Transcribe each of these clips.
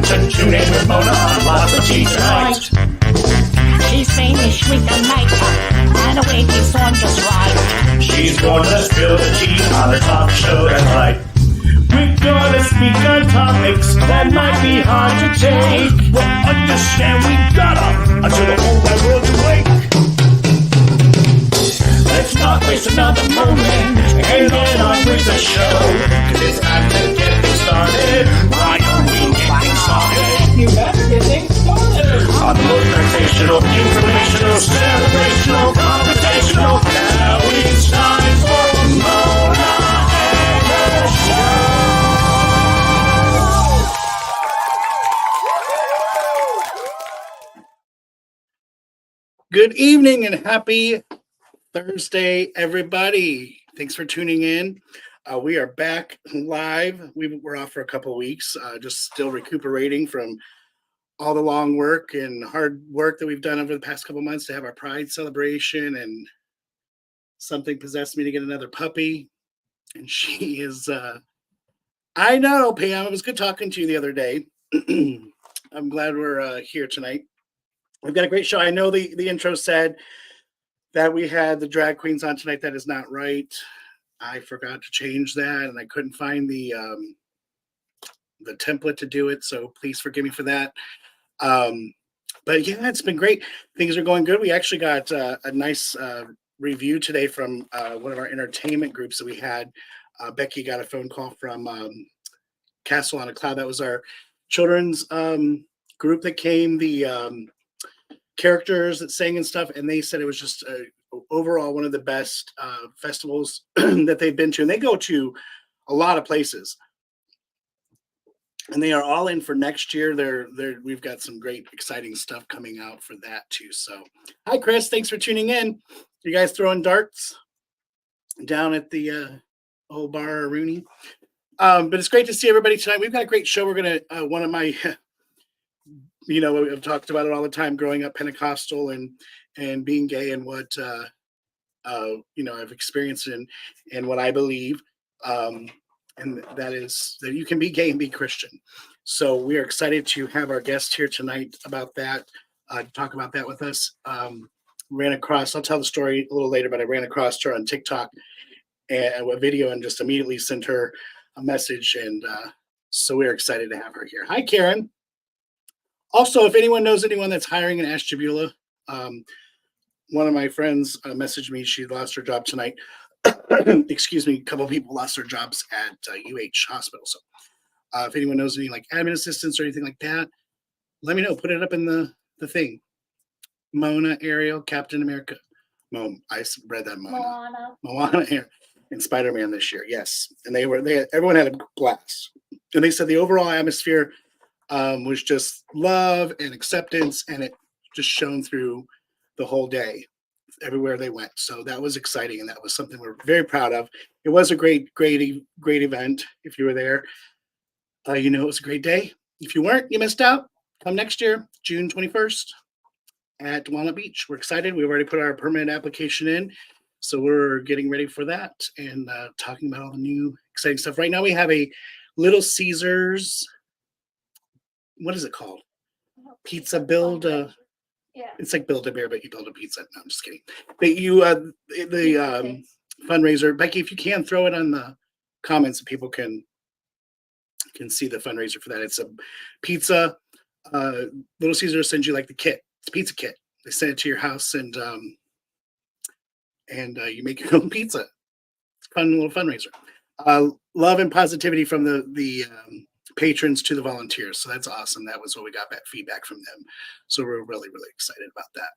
time to tune in with Mona on Lots of Tea tonight. She's famous with the makeup and a wig is on just right. She's gonna spill the tea on her talk show tonight. We're gonna speak on topics that might be hard to take. We'll understand we gotta until the whole wide world's awake. Let's not waste another moment and get on with the show. Cause it's time to get things started. Why are we getting started? You better get things started. On the most sensational, informational, celebrational, computational. Now it's time for Mona and the show. Good evening and happy Thursday, everybody. Thanks for tuning in. We are back live. We were off for a couple of weeks, just still recuperating from all the long work and hard work that we've done over the past couple of months to have our Pride celebration, and something possessed me to get another puppy. And she is, I know, Pam, it was good talking to you the other day. I'm glad we're here tonight. We've got a great show. I know the intro said that we had the drag queens on tonight. That is not right. I forgot to change that, and I couldn't find the template to do it, so please forgive me for that. But yeah, it's been great. Things are going good. We actually got a nice review today from one of our entertainment groups that we had. Becky got a phone call from Castle on a Cloud. That was our children's group that came, the characters that sang and stuff, and they said it was just overall one of the best festivals that they've been to. And they go to a lot of places, and they are all in for next year. We've got some great exciting stuff coming out for that too. So hi Chris, thanks for tuning in. You guys throwing darts down at the old bar Rooney? But it's great to see everybody tonight. We've got a great show. We're gonna one of my we've talked about it all the time, growing up Pentecostal and being gay, and what I've experienced and what I believe, and that is that you can be gay and be Christian. So we are excited to have our guest here tonight about that, to talk about that with us. Ran across, I'll tell the story a little later, but I ran across her on TikTok and a video and just immediately sent her a message, and so we're excited to have her here. Hi, Karen. Also, if anyone knows anyone that's hiring in Ashtabula, one of my friends messaged me. She lost her job tonight. Excuse me. A couple of people lost their jobs at Hospital. So if anyone knows any like admin assistants or anything like that, let me know. Put it up in the thing. Mona, Ariel, Captain America. I read that Moana here and Spider-Man this year. Yes. And everyone had a blast. And they said the overall atmosphere was just love and acceptance, and it just shone through the whole day everywhere they went. So that was exciting, and that was something we're very proud of. It was a great event. If you were there, it was a great day. If you weren't, you missed out. Come next year, June 21st at Walnut Beach. We're excited. We've already put our permit application in, so we're getting ready for that and talking about all the new exciting stuff. Right now we have a Little Caesars, what is it called? Pizza build it's like Build-A-Bear, but you build a pizza. No, I'm just kidding. But the fundraiser, Becky, if you can throw it on the comments so people can see the fundraiser for that. It's a pizza. Little Caesar sends you like the kit. It's a pizza kit. They send it to your house, and you make your own pizza. It's a fun little fundraiser. Love and positivity from the patrons to the volunteers. So that's awesome. That was what we got back feedback from them. So we're really, really excited about that.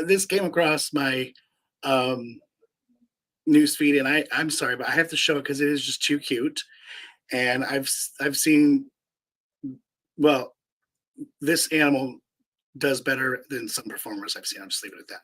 This came across my news feed, and I'm sorry, but I have to show it because it is just too cute. And I've seen, well, this animal does better than some performers I've seen. I'll just leave it at that.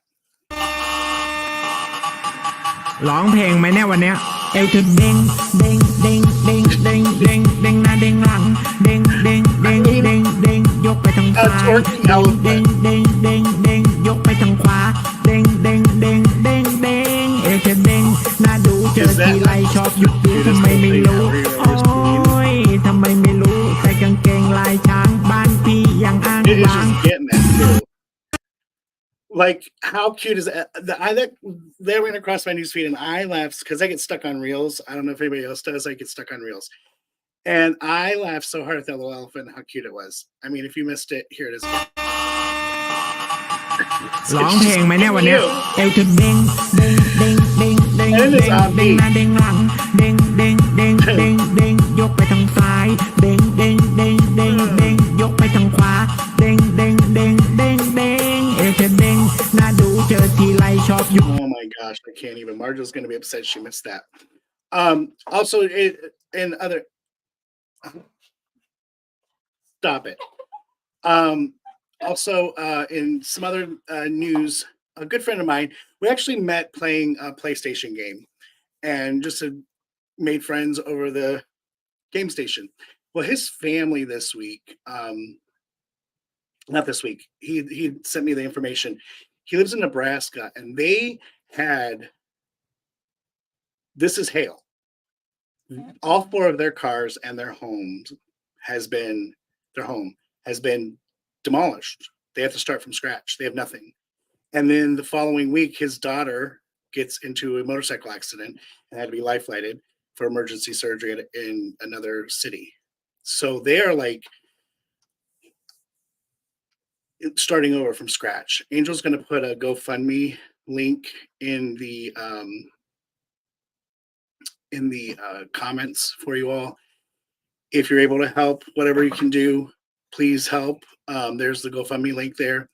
ร้องเพลงไหมเนี่ยวันเนี้ยเอวจะเด้งเด้งเด้งเด้งเด้งเด้งเด้งหน้าเด้งหลังเด้งเด้งเด้งเด้งเด้งยกไปทางซ้ายเด้งเด้งเด้งเด้งเด้งยกไปทางขวาเด้งเด้งเด้งเด้งเด้งเอวจะเด้งหน้าดูเจอ ทีไรชอบหยุดยิ้มทำไมไม่รู้โอ้ยทำไมไม่รู้ใส่กางเกงลายช้างบ้านพี่ยังอ้าง It is ว้าง just getting that too. Like, how cute is that? They went across my newsfeed and I laughed because I get stuck on reels. I don't know if anybody else does. I get stuck on reels. And I laughed so hard at that little elephant and how cute it was. I mean, if you missed it, here it is. ร้องเพลงไหมเนี่ยวันเนี้ยเอวจะเด้งเด้งเด้งเด้งเด้งเด้งเด้งหน้าเด้งหลังเด้งเด้งเด้งเด้งเด้งยกไปทางซ้ายเด้งเด้งเด้งเด้งเด้งยกไปทางขวาเด้งเด้งเด้งเด้งเด้งเอวจะเด้งหน้าดูเจอทีไรชอบยุบ Oh my gosh, I can't even. Marge is going to be upset she missed that. Also, in other. Stop it. Also, in some other news, a good friend of mine, we actually met playing a PlayStation game and just made friends over the game station. Well, his family this week, not this week, he sent me the information. He lives in Nebraska and they had, this is hail. All 4 of their cars and their home has been demolished. They have to start from scratch. They have nothing. And then the following week, his daughter gets into a motorcycle accident and had to be life flighted for emergency surgery in another city. So they are like starting over from scratch. Angel's going to put a GoFundMe link in the comments for you all. If you're able to help, whatever you can do, please help. There's the GoFundMe link there.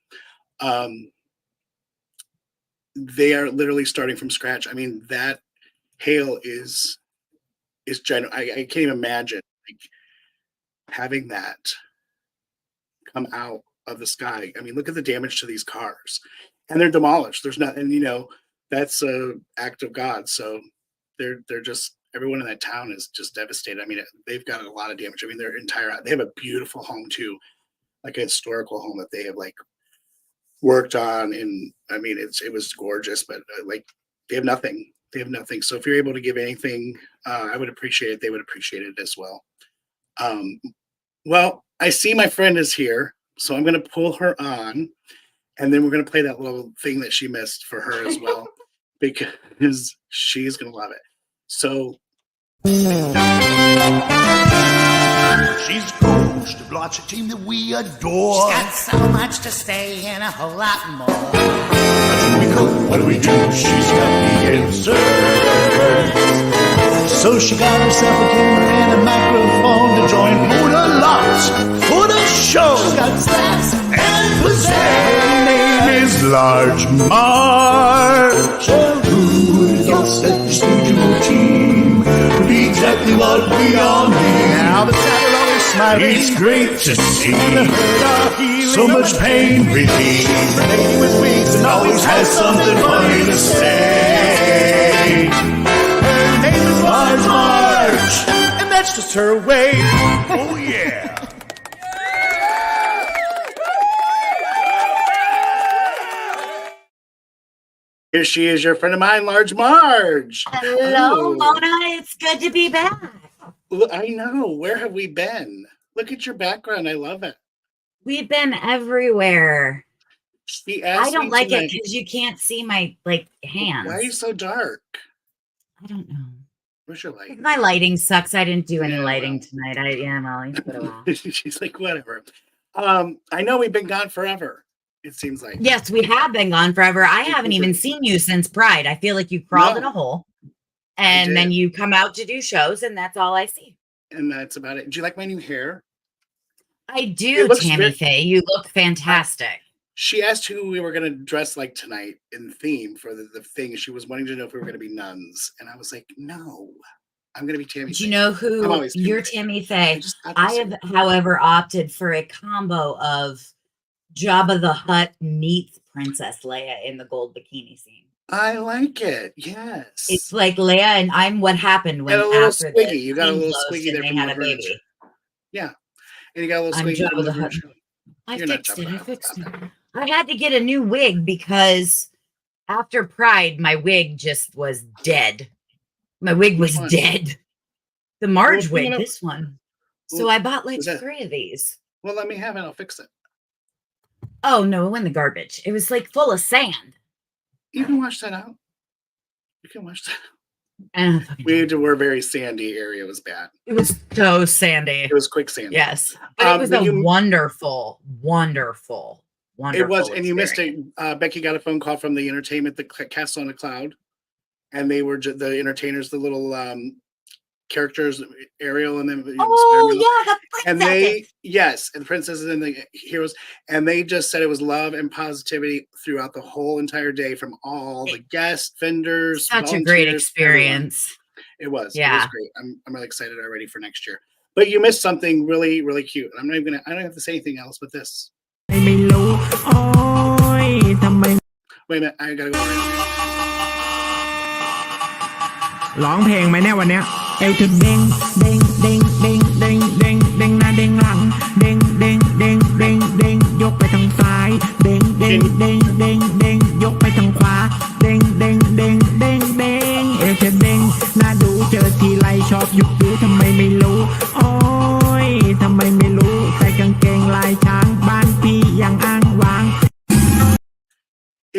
They are literally starting from scratch. I mean, that hail is giant. I can't even imagine like having that come out of the sky. I mean, look at the damage to these cars, and they're demolished. There's not, and that's an act of God. So they're just, everyone in that town is just devastated. I mean, they've got a lot of damage. I mean, they have a beautiful home too, like a historical home that they have like worked on. And I mean, it was gorgeous, but like they have nothing. They have nothing. So if you're able to give anything, I would appreciate it. They would appreciate it as well. Well, I see my friend is here, so I'm going to pull her on, and then we're going to play that little thing that she missed for her as well, because she's going to love it. So She's a ghost of lots of team that we adore. Got so much to say and a whole lot more. What do we do? She's got the answer. So she got herself a camera and a microphone to join Lotz for the show. She's got sass and pizzazz. Her name is Large Marge. Who else at the studio team would be exactly what we all need? Now the sound always smiling. It's great to see. So much pain relief. Her name is Weeks and always has something funny to say. Her name is Large Marge, and that's just her way. Oh yeah. here she is, your friend of mine, Large Marge. Hello, Ooh. Mona. It's good to be back. Look, I know. Where have we been? Look at your background. I love it. We've been everywhere. She asked I don't me like tonight, it because you can't see my hands. why are you so dark? I don't know. Where's your light? My lighting sucks. I didn't do any Yeah, lighting well. tonight. Molly. It's been a while. She's like, whatever. I know we've been gone forever. It seems like. Yes, we have been gone forever. I haven't even seen you since Pride. I feel like you crawled in No. a hole, and then did. you come out to do shows, and that's all I see. And that's about it. Do you like my new hair? I It do, looks Tammy very- Faye. You look fantastic. She asked who we were going to dress like tonight in theme for the thing. She was wanting to know if we were going to be nuns. And I was like, no, I'm going to be Tammy. Do you Faye. know I'm who always you're Tammy Tammy Faye? just got I this have, however, opted for a combo of Jabba the Hutt meets Princess Leia in the gold bikini scene. I like it. Yes. It's like Leia and I'm what happened when And a little after squiggy. the You got a scene little closed squiggy and there they from had a Laverne. baby. Yeah. And you got a little I'm squiggy Jabba from the Laverne Hutt. show. I You're not fixed Jabba it. the I Hutt. fixed it. Stop it. I had to get a new wig because after Pride, my wig just was dead. My wig Which was one? dead. The Marge Well, you wig, know- this one. So well, I bought like is that- 3 of these. Well, let me have it. I'll fix it. Oh no, it went in the garbage. It was like full of sand. You can wash that out. You can wash that. And We're very sandy area. It was bad. it was so sandy. It was quicksand. Yes. But it was but a you- wonderful, wonderful, It was, and you experience. missed it. Becky got a phone call from the entertainment, the Castle on the Cloud, and they were the entertainers, the little characters, Ariel, and then Oh yeah, the and princesses. and the princesses and the heroes, and they just said it was love and positivity throughout the whole entire day from all the guests, vendors, Such a great volunteers, experience. everyone. It was Yeah. great. I'm really excited already for next year. But you missed something really, really cute. I'm not even gonna. I don't have to say anything else but this. ไม่รู้โอ้ยทำไม Wait a minute, I gotta go. ร้องเพลงไหมเนี่ยวันเนี้ยเอวจะเด้งเด้งเด้งเด้งเด้งเด้งเด้งหน้าเด้งหลังเด้งเด้งเด้งเด้งเด้งยกไปทางซ้ายเด้งเด้งเด้งเด้งเด้งยกไปทางขวาเด้งเด้งเด้งเด้งเด้งเอวจะเด้งน่าดูเจอทีไรชอบยุบดูทำไมไม่รู้โอ้ยทำไมไม่รู้ใส่กางเกงลายช้างบ้านพี่ยังอ้างว้าง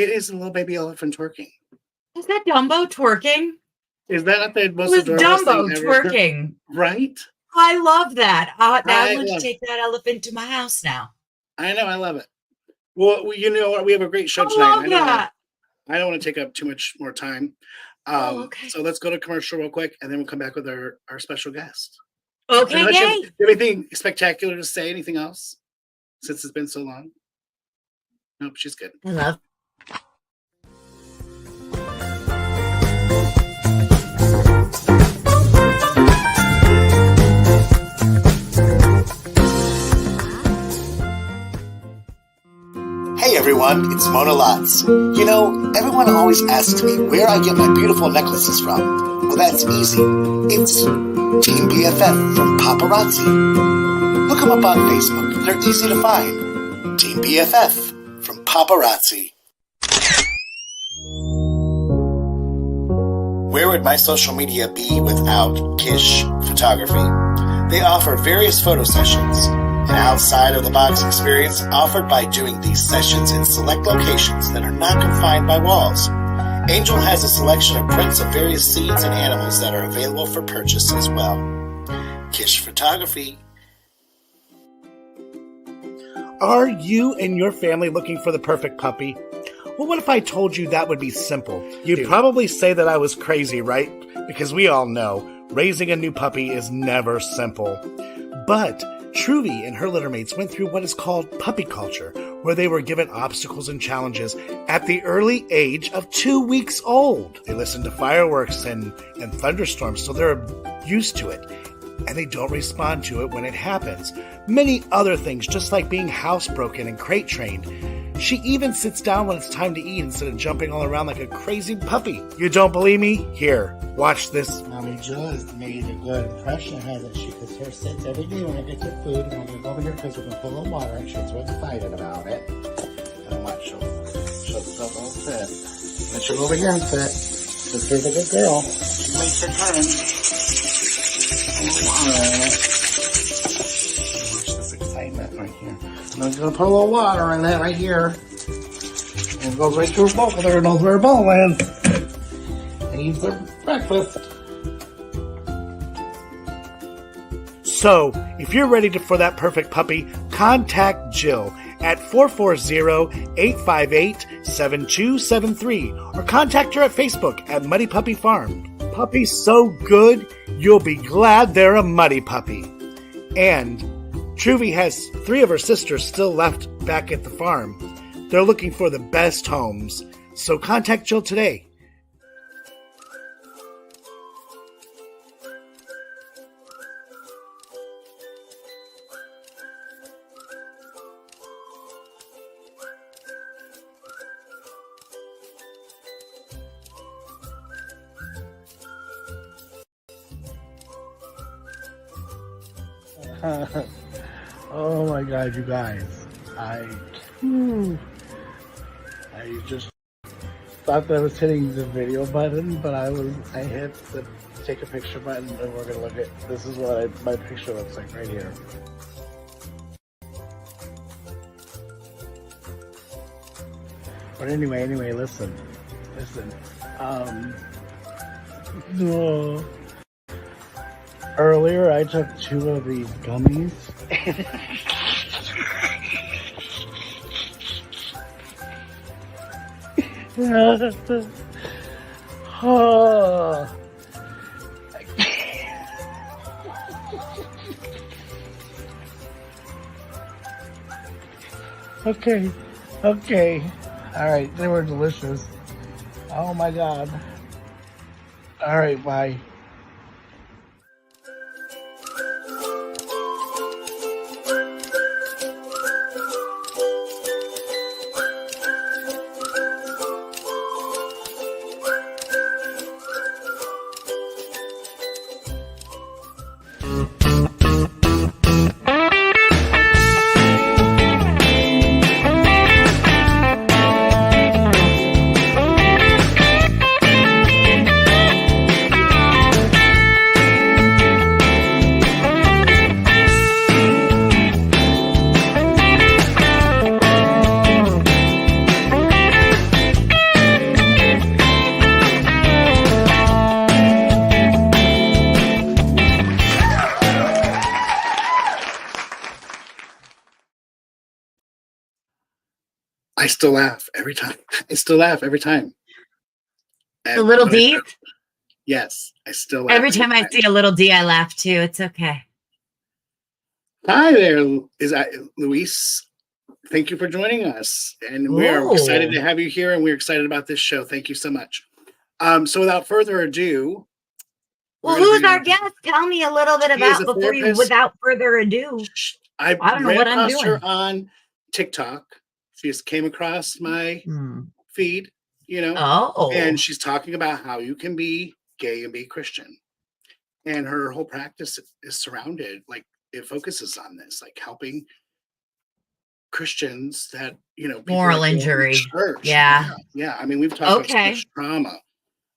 It is a little baby elephant twerking. Is that Dumbo twerking? Is that not the It most was adorable Dumbo thing ever? twerking. Right? I love that. Now I I want to love- take that elephant to my house now. I know, I love it. Well, you know what? We have a great show I tonight. love that. I don't want to take up too much more time. Okay. So let's go to commercial real quick, and then we'll come back with our special guest. Okay, Unless you yay. have anything spectacular to say? Anything else? Since it's been so long. Nope, she's good. I love. Hey everyone, it's Mona Lotz. You know, everyone always asks me where I get my beautiful necklaces from. Well, that's easy. It's Team BFF from Paparazzi. Look them up on Facebook. They're easy to find. Team BFF from Paparazzi. Where would my social media be without Kish Photography? They offer various photo sessions, an outside-of-the-box experience offered by doing these sessions in select locations that are not confined by walls. Angel has a selection of prints of various scenes and animals that are available for purchase as well. Kish Photography. Are you and your family looking for the perfect puppy? Well, what if I told you that would be simple? You'd probably say that I was crazy, right? Because we all know raising a new puppy is never simple. But Truvy and her littermates went through what is called puppy culture, where they were given obstacles and challenges at the early age of 2 weeks old. They listen to fireworks and thunderstorms, so they're used to it, and they don't respond to it when it happens. Many other things, just like being housebroken and crate trained. She even sits down when it's time to eat instead of jumping all around like a crazy puppy. You don't believe me? Here, watch this. Mommy Jill has made a good impression, hasn't she? Because here sits every day when I get your food, and I'm going to go over here because we're going to put a little water, and she's real excited about it. And watch, she'll go sit. And she'll go over here and sit. This is a good girl. She makes her turn. A little water in it. Watch this excitement right here. And I'm going to put a little water in that right here. And it goes right to her bowl. There knows where her bowl is. And eats their breakfast. So, if you're ready for that perfect puppy, contact Jill at 440-858-7273 or contact her at Facebook at Muddy Puppy Farm. Puppy's so good, you'll be glad they're a muddy puppy. And Truvy has 3 of her sisters still left back at the farm. They're looking for the best homes, so contact Jill today. Oh my God, you guys. I just thought that I was hitting the video button, but I hit the take a picture button, and we're gonna look at this is what my picture looks like right here. But anyway, listen. Earlier I took 2 of these gummies. Oh. Okay. All right, they were delicious. Oh my God. All right, bye. I still laugh every time. The little D? Yes, I still laugh. Every time I see a little D, I laugh too. It's okay. Hi there, Luis. Thank you for joining us. And we're excited to have you here, and we're excited about this show. Thank you so much. So without further ado. Well, who's our guest? Tell me a little bit about without further ado. I don't know what I'm doing. her on TikTok. She just came across my feed, and she's talking about how you can be gay and be Christian. And her whole practice is surrounded, like, it focuses on this, like helping Christians that, moral injury. Church. Yeah. I mean, we've talked about such trauma.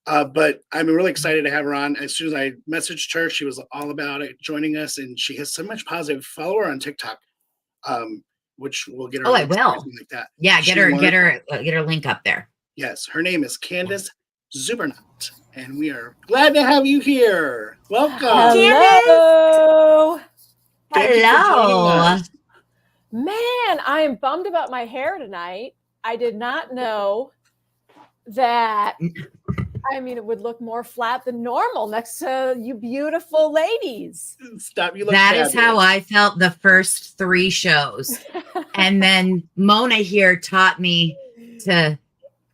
But I'm really excited to have her on. As soon as I messaged her, she was all about it, joining us, and she has so much positive. Follow her on TikTok. Which will get her. Oh, I will. Like that. Yeah, get her link up there. Yes, her name is Candice Czuberna, and we are glad to have you here. Welcome. Hello. Hello. Man, I am bummed about my hair tonight. I did not know that. I mean, it would look more flat than normal next to you beautiful ladies. Stop. You look That is how I felt the first 3 shows. And then Mona here taught me to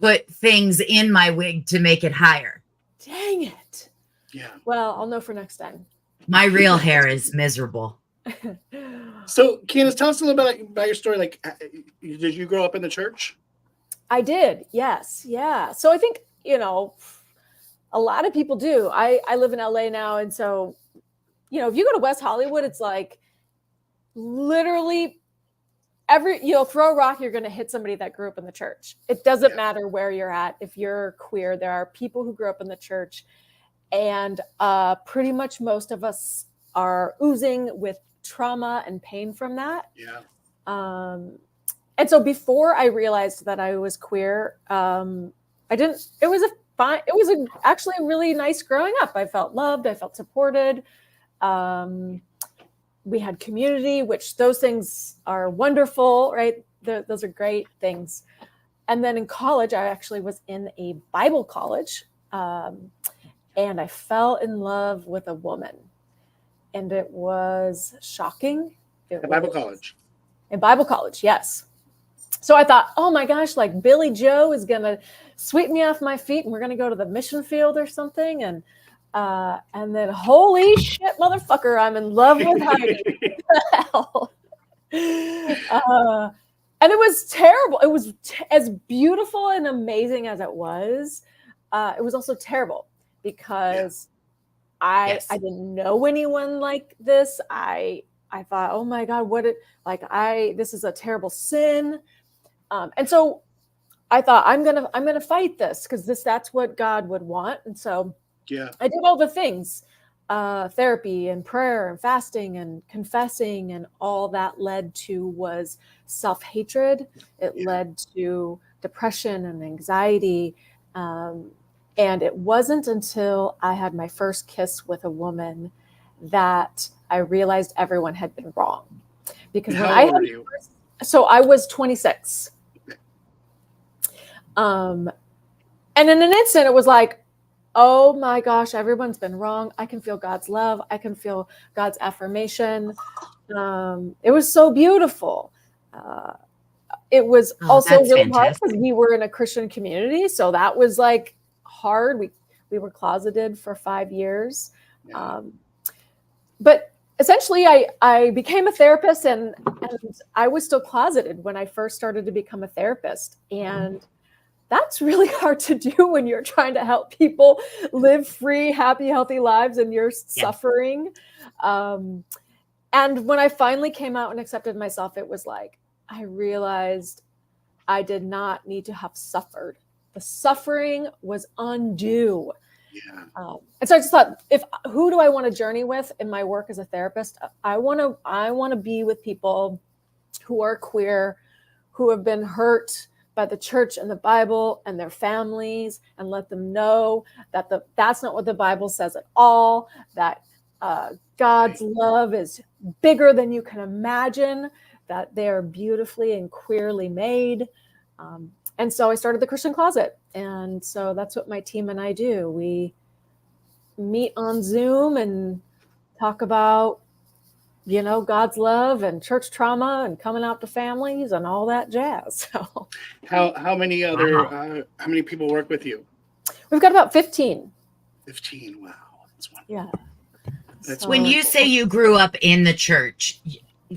put things in my wig to make it higher. Dang it. Yeah. Well, I'll know for next time. My real hair is miserable. So, Candice, tell us a little bit about your story. Like, did you grow up in the church? I did. Yes. Yeah. So I think, a lot of people do. I live in LA now. And so, if you go to West Hollywood, it's like literally throw a rock, you're going to hit somebody that grew up in the church. It doesn't matter where you're at. If you're queer, there are people who grew up in the church, and pretty much most of us are oozing with trauma and pain from that. Yeah. And so before I realized that I was queer, it was actually really nice growing up. I felt loved. I felt supported. We had community, which those things are wonderful, right? Those are great things. And then in college, I actually was in a Bible college, and I fell in love with a woman, and it was shocking. In Bible college, yes. So I thought, oh my gosh, like Billy Joe is going to sweep me off my feet and we're going to go to the mission field or something. And then holy shit, motherfucker, I'm in love with Heidi. What the hell? And it was terrible. It was as beautiful and amazing as it was also terrible because I didn't know anyone like this. I thought, oh my God, this is a terrible sin. And so I thought I'm gonna fight this because that's what God would want. And so Yeah. I did all the things, therapy and prayer and fasting and confessing, and all that led to was self-hatred. It led to depression and anxiety. And it wasn't until I had my first kiss with a woman that I realized everyone had been wrong. Because when How old are you? so I was 26. And in an instant, it was like, oh my gosh, everyone's been wrong. I can feel God's love. I can feel God's affirmation. It was so beautiful. It was also really hard because we were in a Christian community. So that was like hard. We were closeted for 5 years. But essentially, I became a therapist, and I was still closeted when I first started to become a therapist. And that's really hard to do when you're trying to help people live free, happy, healthy lives, and you're suffering. And when I finally came out and accepted myself, it was like, I realized I did not need to have suffered. The suffering was undue. Yeah. And so I just thought, who do I want to journey with in my work as a therapist? I want to be with people who are queer, who have been hurt by the church and the Bible and their families, and let them know that that's not what the Bible says at all, that God's love is bigger than you can imagine, that they're beautifully and queerly made. And so I started the Christian Closet. And so that's what my team and I do. We meet on Zoom and talk about, God's love and church trauma and coming out to families and all that jazz. So how many other how many people work with you? We've got about 15. 15. Wow. That's wonderful. Yeah. That's When you say you grew up in the church,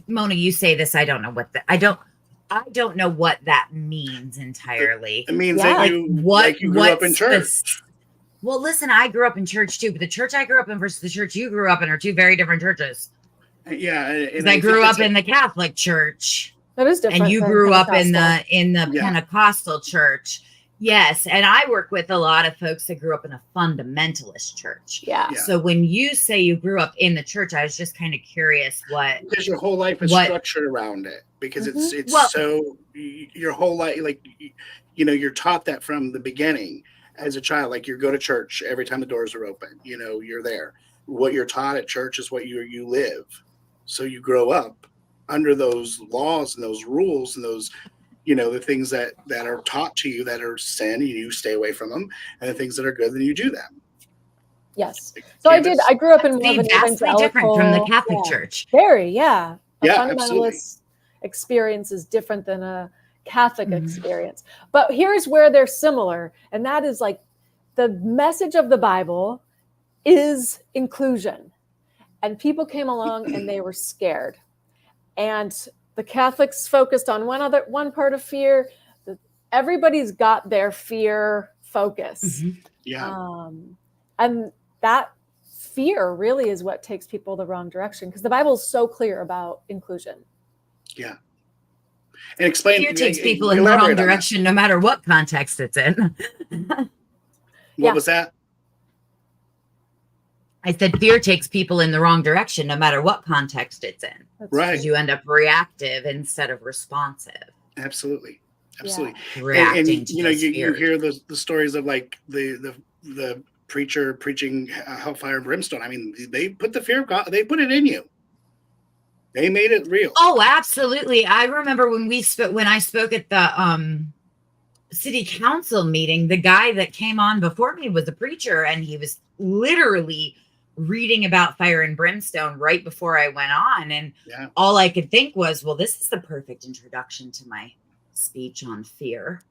Mona, you say this, I don't know what I don't know what that means entirely. It means that you grew up in church. Well, listen, I grew up in church too, but the church I grew up in versus the church you grew up in are two very different churches. Yeah, and I grew up in the Catholic Church. That is different. And you grew up in the Pentecostal church. Yes, and I work with a lot of folks that grew up in a fundamentalist church. Yeah. So when you say you grew up in the church, I was just kind of curious because your whole life is structured around it. Because it's so your whole life, like you're taught that from the beginning as a child. Like you go to church every time the doors are open. You're there. What you're taught at church is what you live. So you grow up under those laws and those rules and those, the things that are taught to you that are sin, you stay away from them, and the things that are good, then you do them. Yes. So I grew up in more of an vastly different from the Catholic Church. Very, yeah. A fundamentalist absolutely. Experience is different than a Catholic experience. But here's where they're similar, and that is like the message of the Bible is inclusion. And people came along and they were scared. And the Catholics focused on one part of fear. Everybody's got their fear focus. Yeah. And that fear really is what takes people the wrong direction, because the Bible is so clear about inclusion. Yeah. And explain. Fear takes people in the wrong direction, no matter what context it's in. What was that? I said fear takes people in the wrong direction, no matter what context it's in. Right. You end up reactive instead of responsive. Absolutely. Yeah. Reacting to you hear the stories of like the preacher preaching hellfire and brimstone. I mean, they put the fear of God, they put it in you. They made it real. Oh, absolutely. I remember when I spoke at the city council meeting, the guy that came on before me was a preacher, and he was literally reading about fire and brimstone right before I went on. And all I could think was, well, this is the perfect introduction to my speech on fear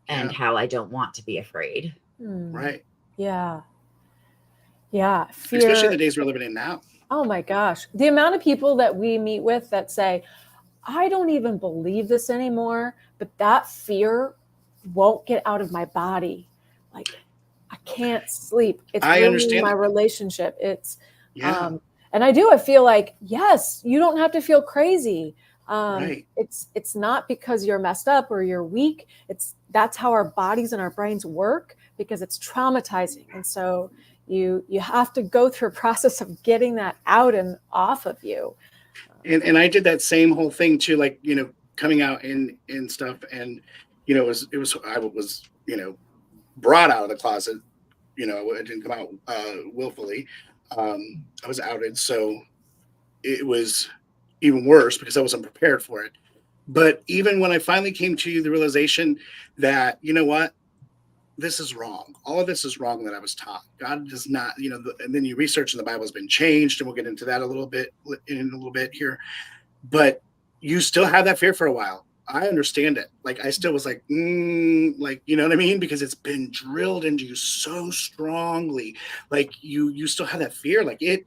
and how I don't want to be afraid. Right. Yeah. Yeah. Fear. Especially the days we're living in now. Oh my gosh. The amount of people that we meet with that say, I don't even believe this anymore, but that fear won't get out of my body. Like, I can't sleep. It's ruining my relationship. It's, and I feel like, yes, you don't have to feel crazy. Right. It's not because you're messed up or you're weak. That's how our bodies and our brains work, because it's traumatizing. And so you have to go through a process of getting that out and off of you. And I did that same whole thing too, like, coming out in stuff, and I was brought out of the closet. I didn't come out willfully. I was outed, so it was even worse because I wasn't prepared for it. But even when I finally came to the realization that, you know what, this is wrong. All of this is wrong that I was taught. God does not, and then you research, and the Bible has been changed, and we'll get into that in a little bit here. But you still have that fear for a while. I understand it. Like, I still was like, like, you know what I mean? Because it's been drilled into you so strongly. Like, you still have that fear. Like, it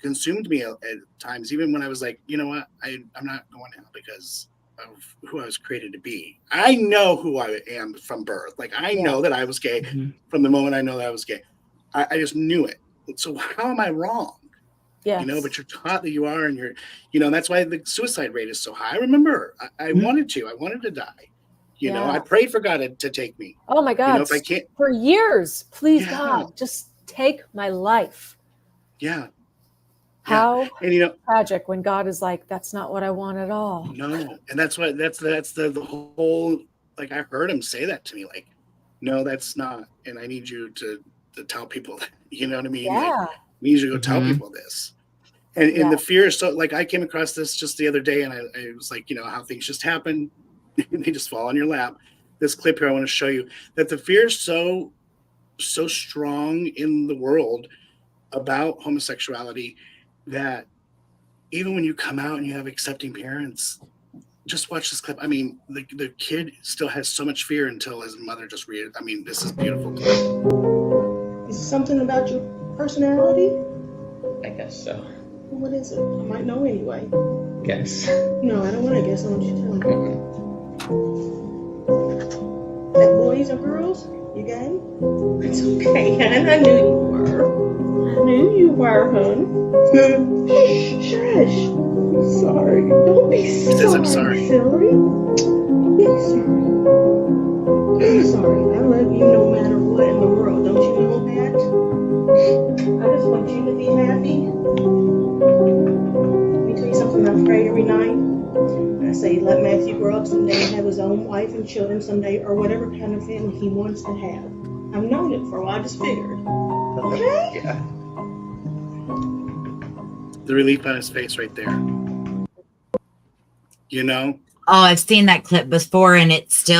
consumed me at times, even when I was like, you know what, I'm not going out because of who I was created to be. I know who I am from birth. Like, I know that I was gay from the moment I know that I was gay. I just knew it. So how am I wrong? Yes. But you're taught that you are, and you're, that's why the suicide rate is so high. I remember I wanted to die. I prayed for God to take me. Oh my God. If I can't, for years, please God, just take my life. Yeah. How and tragic when God is like, that's not what I want at all. No. And that's the whole, like, I heard him say that to me, like, no, that's not. And I need you to tell people that, you know what I mean? Yeah. Like, I need you to go tell people this. And the fear is so, like, I came across this just the other day, and I was like, how things just happen. They just fall on your lap. This clip here, I want to show you that the fear is so strong in the world about homosexuality that even when you come out and you have accepting parents, just watch this clip. I mean, the kid still has so much fear until his mother just read it. I mean, this is beautiful. Is it something about your personality? I guess so. What is it? I might know anyway. Guess. No, I don't want to guess. I want you to tell me. That boys or girls? You gay? It's okay, hon. I knew you were, hon. Shush. I'm sorry. Don't be sorry. I'm sorry. Silly. I'm sorry. I'm sorry. I love you no matter what in the world. Don't you know that? I just want you to be happy. Let me tell you something. I pray every night. I say, let Matthew grow up someday and have his own wife and children someday, or whatever kind of family he wants to have. I've known it for a while. I just figured. Okay? Yeah. The relief on his face right there. Oh, I've seen that clip before, and it's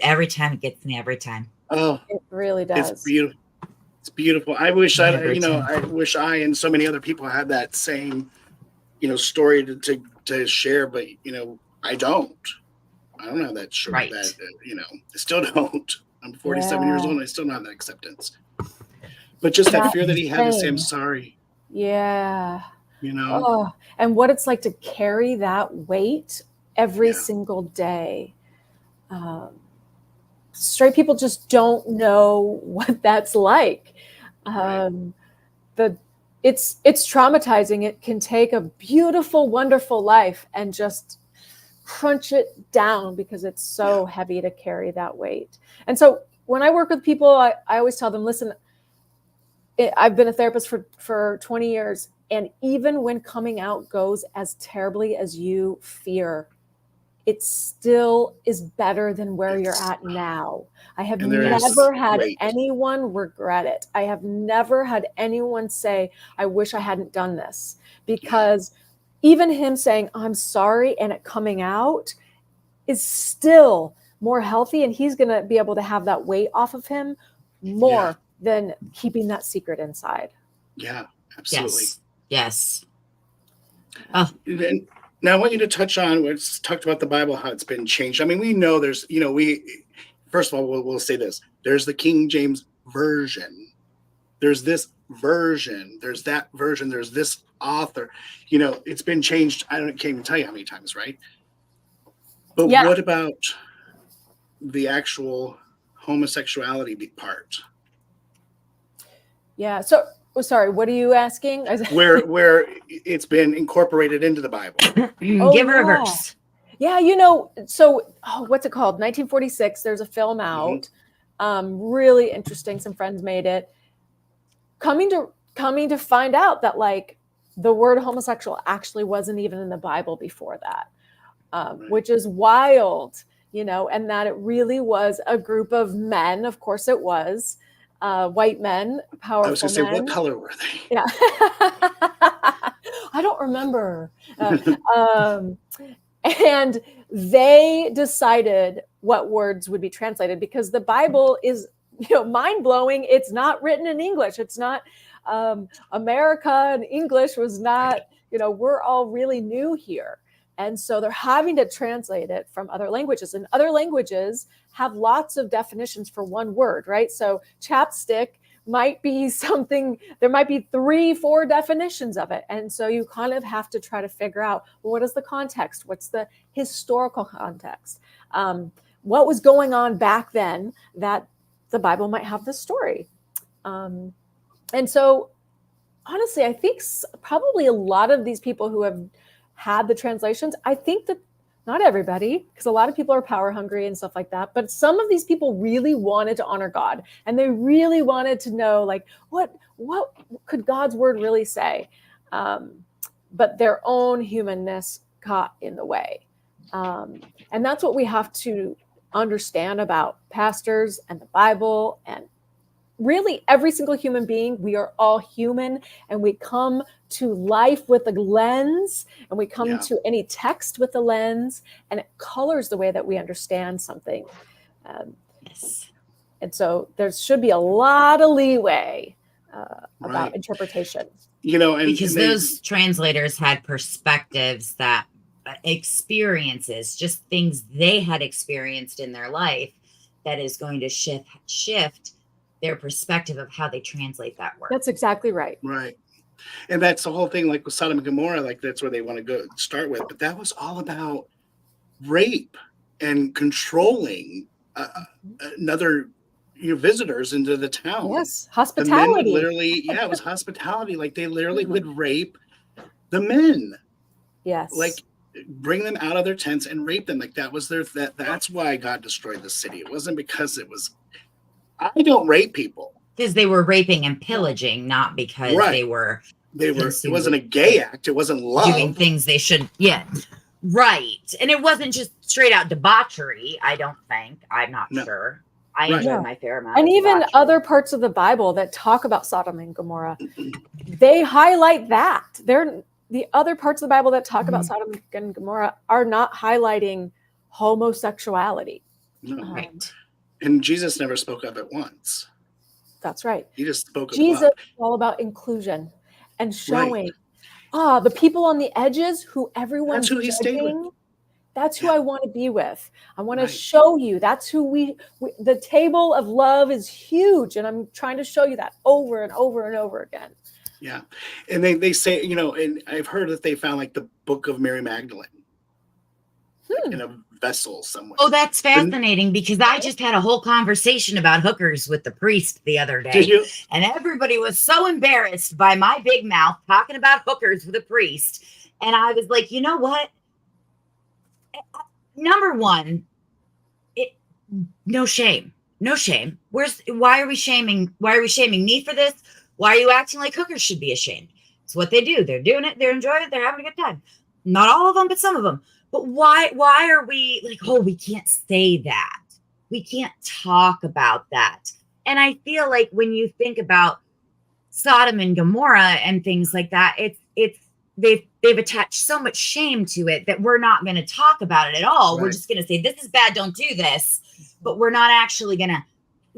every time it gets me every time. Oh, it really does. It's beautiful. It's beautiful. I wish I wish I and so many other people had that same, story to share, but I don't have that story. Right. That I still don't. I'm 47 years old, and I still don't have that acceptance. But just that fear that he had to say, I'm sorry. Yeah. Oh, and what it's like to carry that weight every single day. Straight people just don't know what that's like. It's traumatizing. It can take a beautiful, wonderful life and just crunch it down because it's so heavy to carry that weight. And so when I work with people, I always tell them, listen, I've been a therapist for 20 years. And even when coming out goes as terribly as you fear, it still is better than where you're at now. I have never had anyone regret it. I have never had anyone say, I wish I hadn't done this. Because even him saying, I'm sorry, and it coming out is still more healthy. And he's going to be able to have that weight off of him more than keeping that secret inside. Yeah, absolutely. Yes. Now I want you to touch on what's talked about the Bible, how it's been changed. I mean, we know there's, first of all, we'll say this. There's the King James Version. There's this version. There's that version. There's this author. It's been changed. I can't even tell you how many times, right? But what about the actual homosexuality part? Yeah. So Oh, sorry. What are you asking? where it's been incorporated into the Bible. Give her a verse. Yeah, so what's it called? 1946. There's a film out. Really interesting. Some friends made it. Coming to find out that like the word homosexual actually wasn't even in the Bible before that, which is wild, and that it really was a group of men. Of course, it was white men, powerful. I was going to say, what color were they? Yeah, I don't remember. And they decided what words would be translated because the Bible is, mind blowing. It's not written in English. It's not American English was not, we're all really new here. And so they're having to translate it from other languages, and other languages have lots of definitions for one word, right? So chapstick might be something, there might be 3-4 definitions of it. And so you kind of have to try to figure out, well, what is the context? What's the historical context? What was going on back then that the Bible might have this story? And so honestly, I think probably a lot of these people who have had the translations, I think that not everybody, because a lot of people are power hungry and stuff like that, but some of these people really wanted to honor God, and they really wanted to know, like, what could God's word really say? But their own humanness got in the way. And that's what we have to understand about pastors and the Bible and really every single human being. We are all human, and we come to life with a lens, and we come to any text with a lens, and it colors the way that we understand something. Yes. And so there should be a lot of leeway about interpretation. Because those translators had perspectives, that experiences, just things they had experienced in their life, that is going to shift their perspective of how they translate that word. That's exactly right. Right. And that's the whole thing, like with Sodom and Gomorrah, like that's where they want to go start with. But that was all about rape and controlling another visitors into the town. Yes, hospitality. Literally, it was hospitality. Like they literally would rape the men. Yes. Like bring them out of their tents and rape them. Like that was that's why God destroyed the city. It wasn't because it was, I don't rape people. Because they were raping and pillaging, not because they were. It wasn't a gay act. It wasn't love. Doing things they shouldn't. Yeah. Right. And it wasn't just straight out debauchery, I don't think. I'm not sure. I enjoy my fair amount. And even other parts of the Bible that talk about Sodom and Gomorrah, they highlight that. The other parts of the Bible that talk about Sodom and Gomorrah are not highlighting homosexuality. No. Right. And Jesus never spoke of it once. That's right. He just spoke of Jesus love. is all about inclusion and showing the people on the edges who everyone's That's who he stayed with. That's who I want to be with. I want to show you. That's who we the table of love is huge. And I'm trying to show you that over and over and over again. Yeah. And they say, and I've heard that they found like the book of Mary Magdalene in a vessel somewhere. Oh, that's fascinating, because I just had a whole conversation about hookers with the priest the other day. Did you? And everybody was so embarrassed by my big mouth talking about hookers with a priest. And I was like, you know what? Number one, no shame. No shame. Why are we shaming me for this? Why are you acting like hookers should be ashamed? It's what they do. They're doing it. They're enjoying it. They're having a good time. Not all of them, but some of them. But why are we like, oh, we can't say that. We can't talk about that. And I feel like when you think about Sodom and Gomorrah and things like that, they've attached so much shame to it that we're not going to talk about it at all. Right. We're just going to say, this is bad, don't do this. But we're not actually going to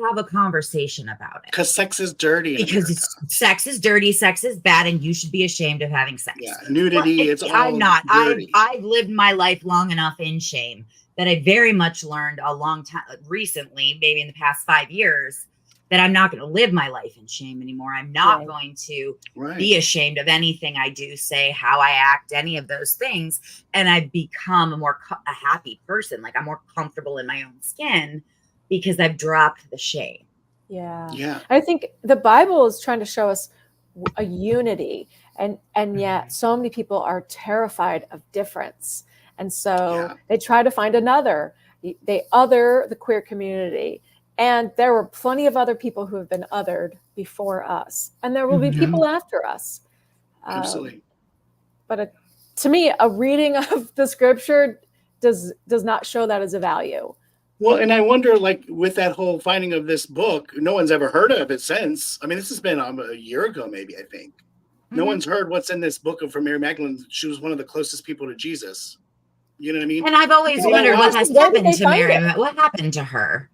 have a conversation about it. Because sex is dirty. Because sex is dirty, sex is bad, and you should be ashamed of having sex. Yeah, nudity, it's all I'm not. dirty. I've lived my life long enough in shame that I very much learned a long time, recently, maybe in the past 5 years, that I'm not going to live my life in shame anymore. I'm not going to be ashamed of anything I do, say, how I act, any of those things. And I've become a happy person. Like I'm more comfortable in my own skin because I've dropped the shame. Yeah. I think the Bible is trying to show us a unity, and yet so many people are terrified of difference, and so they try to find another. They other the queer community, and there were plenty of other people who have been othered before us, and there will be people after us. Absolutely. But to me, a reading of the scripture does not show that as a value. Well, and I wonder, like, with that whole finding of this book, no one's ever heard of it since. I mean, this has been a year ago, maybe, I think. No one's heard what's in this book from Mary Magdalene. She was one of the closest people to Jesus. You know what I mean? And I've always wondered what has happened to Mary. What happened to her?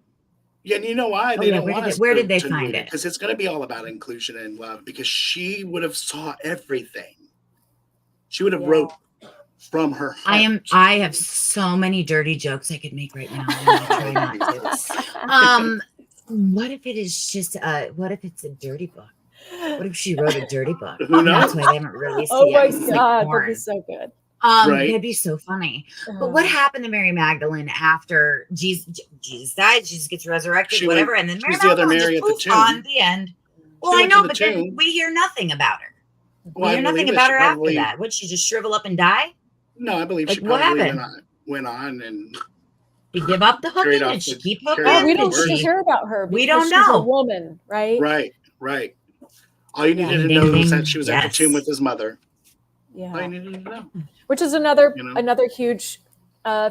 Yeah, and you know why? They don't want us where did they to find read it? Because it's going to be all about inclusion and love, because she would have saw everything. She would have wrote from her heart. I have so many dirty jokes I could make right now. I'm gonna try not to. What if it is just what if it's a dirty book? What if she wrote a dirty book? Who knows? That's why they haven't released it Oh my yet. God, that'd be so good. That'd be so funny. But what happened to Mary Magdalene after Jesus died? Jesus gets resurrected, whatever, and then Mary Magdalene just poof on the end. Well, I know, but then we hear nothing about her. We hear nothing about her after that. Would she just shrivel up and die? No, I believe she probably went on and she give up the hooking and she keep hooking. Oh, we don't hear about her. We don't she's know. a woman, right? Right. All you needed to know is that she was at the tomb with his mother. Yeah. All you needed to know. Which is another huge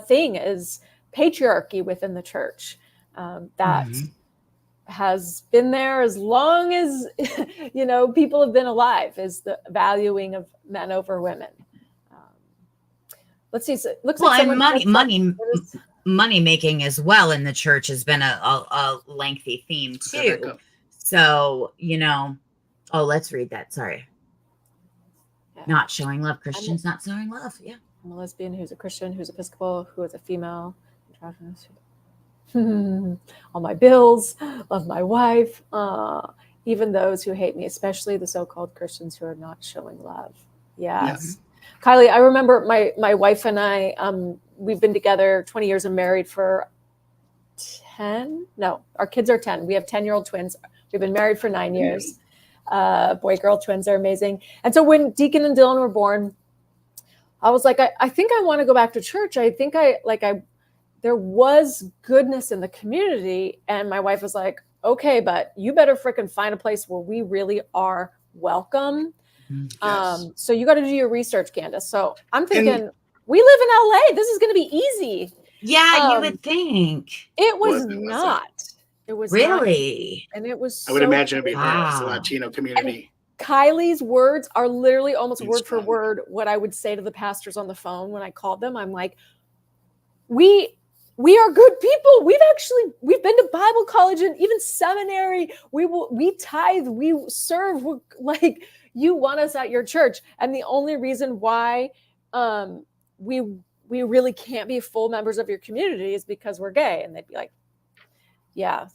thing is patriarchy within the church that has been there as long as people have been alive, is the valuing of men over women. Let's see. So it looks like money making as well in the church has been a lengthy theme too. So let's read that. Sorry. Yeah. Not showing love. Christians not showing love. Yeah. I'm a lesbian who's a Christian, who's Episcopal, who is a female. All my bills, love my wife, even those who hate me, especially the so-called Christians who are not showing love. Yes. Kylie, I remember my wife and I, we've been together 20 years and married for 10. No, our kids are 10. We have 10-year-old twins. We've been married for 9 years. Boy-girl twins are amazing. And so when Deacon and Dylan were born, I was like, I think I want to go back to church. I think there was goodness in the community. And my wife was like, okay, but you better freaking find a place where we really are welcome. Yes. So you got to do your research, Candice. So I'm thinking, we live in LA. This is going to be easy. Yeah, you would think. It was not. It was really, not, and it was. I would imagine it'd be hard. It's a Latino community. And Kylie's words are literally almost word for word what I would say to the pastors on the phone when I called them. I'm like, we are good people. We've been to Bible college and even seminary. We tithe, we serve. We're like, you want us at your church, and the only reason why we really can't be full members of your community is because we're gay. And they'd be like, yeah.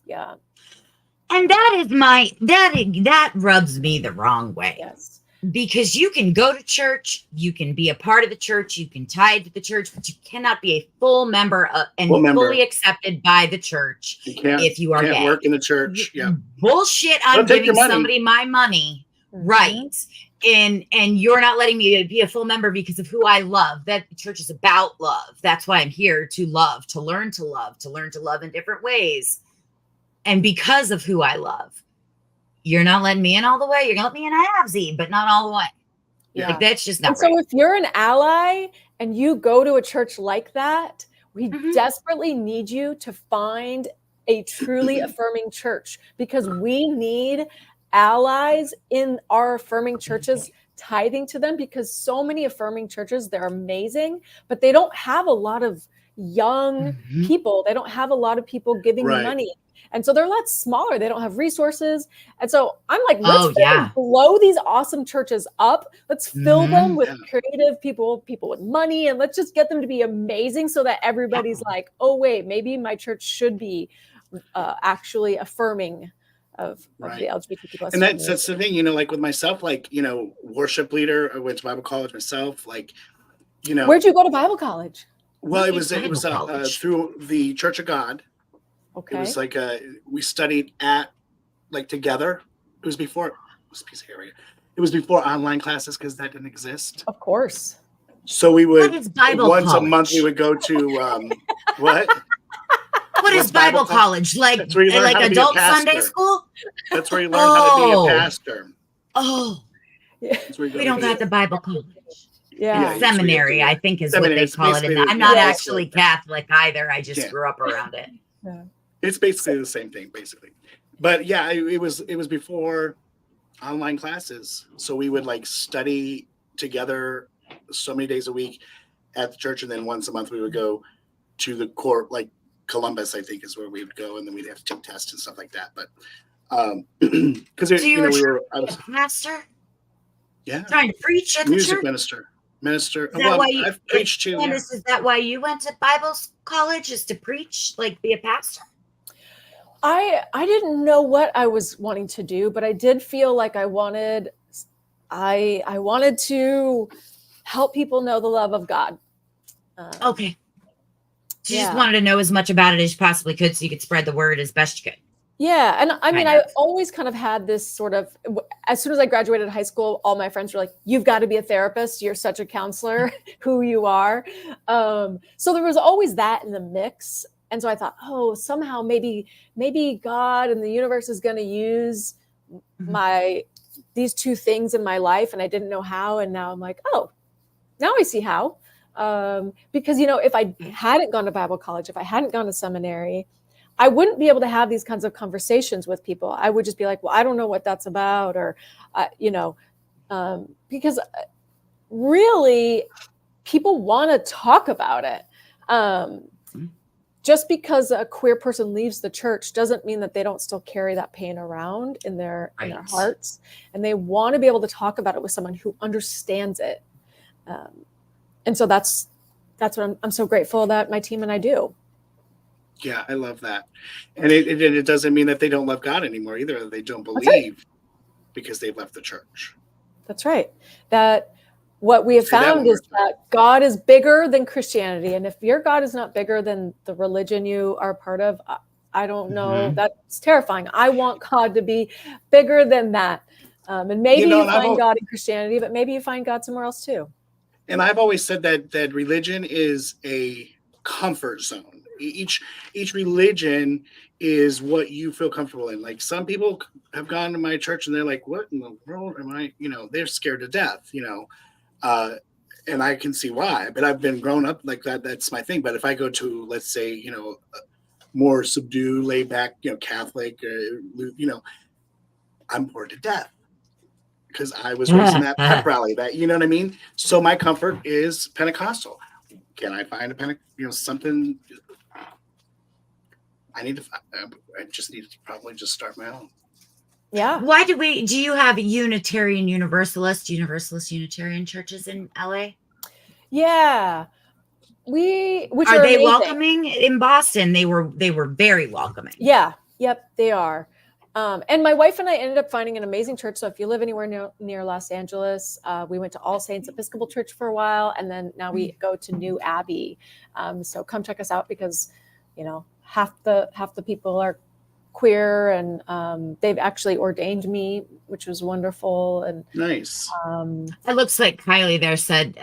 And that rubs me the wrong way. Yes. Because you can go to church, you can be a part of the church, you can tithe to the church, but you cannot be a full member fully accepted by the church if you are gay. Work in the church. Yeah. Bullshit. I'm giving somebody my money. Right. And you're not letting me be a full member because of who I love. That church is about love. That's why I'm here, to love, to learn to love in different ways. And because of who I love, you're not letting me in all the way. You're going to let me in halvesy, but not all the way. Yeah. Like, that's just not right. So if you're an ally and you go to a church like that, we desperately need you to find a truly affirming church, because we need allies in our affirming churches, tithing to them, because so many affirming churches, they're amazing, but they don't have a lot of young people. They don't have a lot of people giving them money. And so they're a lot smaller. They don't have resources. And so I'm like, let's blow these awesome churches up. Let's fill them with creative people with money, and let's just get them to be amazing so that everybody's like, oh, wait, maybe my church should be actually affirming of the LGBTQ plus. And that's the thing, like with myself, worship leader, I went to Bible college myself, Where'd you go to Bible college? Well, it was through the Church of God. Okay. It was we studied at together. It was before. What's a piece of hair right here? It was before online classes because that didn't exist. Of course. So we would What is Bible once college? a month we would go to what? What is What's Bible Bible college? Like That's where you learn how to be a adult Sunday pastor. school? That's where you learn how to be Oh. a pastor. Oh, That's where you go we to don't be got a- the Bible college. Yeah. Yeah. Seminary, I think, is Seminary what they is call it. basically And the- I'm not yeah, actually basically. Catholic either. I just Yeah. grew up around it. It's basically the same thing, basically. But yeah, it was before online classes, so we would like study together so many days a week at the church, and then once a month we would go to the court, like Columbus, I think, is where we would go, and then we'd have to take tests and stuff like that. But because So you were we trying were, to be a pastor, yeah, trying to preach at the music church. minister. Is that why you, I've preached too. Yeah. Candice, is that why you went to Bible college? Is to preach, like be a pastor? I didn't know what I was wanting to do, but I did feel like I wanted to help people know the love of God. Okay. So you just Yeah. wanted to know as much about it as you possibly could so you could spread the word as best you could. Yeah. And I mean, Kind I of. always kind of had this sort of, as soon as I graduated high school, all my friends were like, you've got to be a therapist. You're such a counselor, who you are. So there was always that in the mix. And so I thought, oh, somehow maybe God and the universe is going to use these two things in my life. And I didn't know how. And now I'm like, oh, now I see how. Because, if I hadn't gone to Bible college, if I hadn't gone to seminary, I wouldn't be able to have these kinds of conversations with people. I would just be like, well, I don't know what that's about. Or, because really people want to talk about it. Just because a queer person leaves the church doesn't mean that they don't still carry that pain around in their hearts, and they want to be able to talk about it with someone who understands it. And so that's what I'm so grateful that my team and I do. Yeah, I love that. And it doesn't mean that they don't love God anymore either. That they don't That's believe because they've left the church. That's right. That what we have Say that found one more is that God is bigger than Christianity. And if your God is not bigger than the religion you are part of, I don't know. Mhm. That's terrifying. I want God to be bigger than that. And maybe you find God in Christianity, but maybe you find God somewhere else too. And I've always said that religion is a comfort zone. Each religion is what you feel comfortable in. Like some people have gone to my church and they're like, what in the world am I, they're scared to death, and I can see why, but I've been grown up like that. That's my thing. But if I go to, let's say, more subdued, laid back, Catholic, I'm bored to death because I was raised in that pep rally, that, you know what I mean? So my comfort is Pentecostal. Can I find something? I just need to probably just start my own. Yeah. Why do you have Unitarian Unitarian churches in LA? Yeah. Which are they amazing. welcoming in Boston? They were very welcoming. Yeah. Yep. They are. And my wife and I ended up finding an amazing church. So if you live anywhere near Los Angeles, we went to All Saints Episcopal Church for a while, and then now we go to New Abbey. So come check us out because, half the people are queer, and they've actually ordained me, which was wonderful. And nice. It looks like Kylie there said,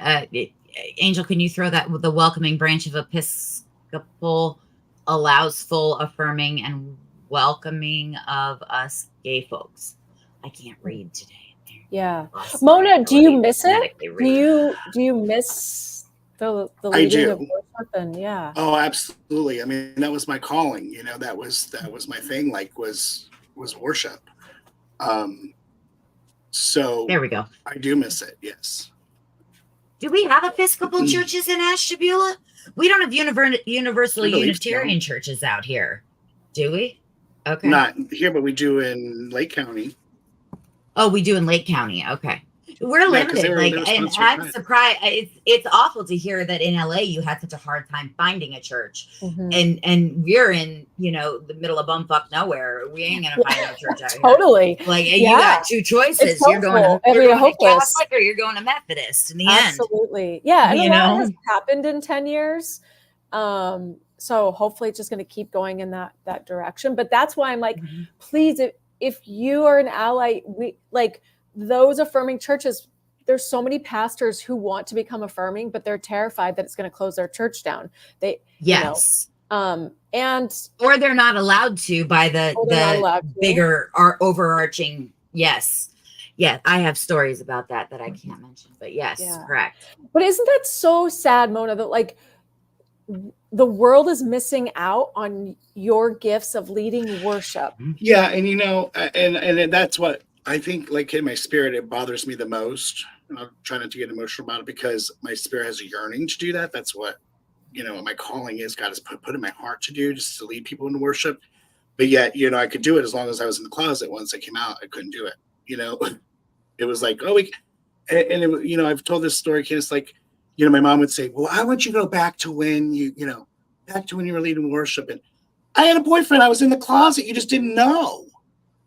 Angel, can you throw that with the welcoming branch of Episcopal allows full affirming and welcoming of us gay folks? I can't read today. Yeah. Mona, do you miss it? Do you miss the leading of worship? And yeah. Oh, absolutely. I mean, that was my calling, that was my thing, was worship. So there we go. I do miss it. Yes. Do we have Episcopal churches in Ashtabula? We don't have universal Unitarian churches out here, do we? Okay. Not here, but we do in Lake County. Oh, we do in Lake County. Okay. We're limited. And I'm surprised. It's awful to hear that in LA you had such a hard time finding a church. Mm-hmm. And we're in, the middle of bumfuck nowhere. We ain't gonna find no church out here. Totally. Like you got two choices. You're going to Catholic or you're going to Methodist in the end. Absolutely. Yeah. And a lot has happened in 10 years. So hopefully it's just going to keep going in that direction. But that's why I'm like, please, if you are an ally, those affirming churches, there's so many pastors who want to become affirming, but they're terrified that it's going to close their church down. They, Yes. And or they're not allowed to by the bigger overarching. Yes. Yeah, I have stories about that I can't mention, but yes, correct. But isn't that so sad, Mona, that like the world is missing out on your gifts of leading worship? Yeah, and and that's what I think, like in my spirit, it bothers me the most. And I'm trying not to get emotional about it because my spirit has a yearning to do that. That's what, my calling is. God has put in my heart to do, just to lead people into worship. But yet, I could do it as long as I was in the closet. Once I came out, I couldn't do it. It was like, I've told this story, Candice, like, my mom would say, well, I want you to go back to when back to when you were leading worship. And I had a boyfriend. I was in the closet. You just didn't know.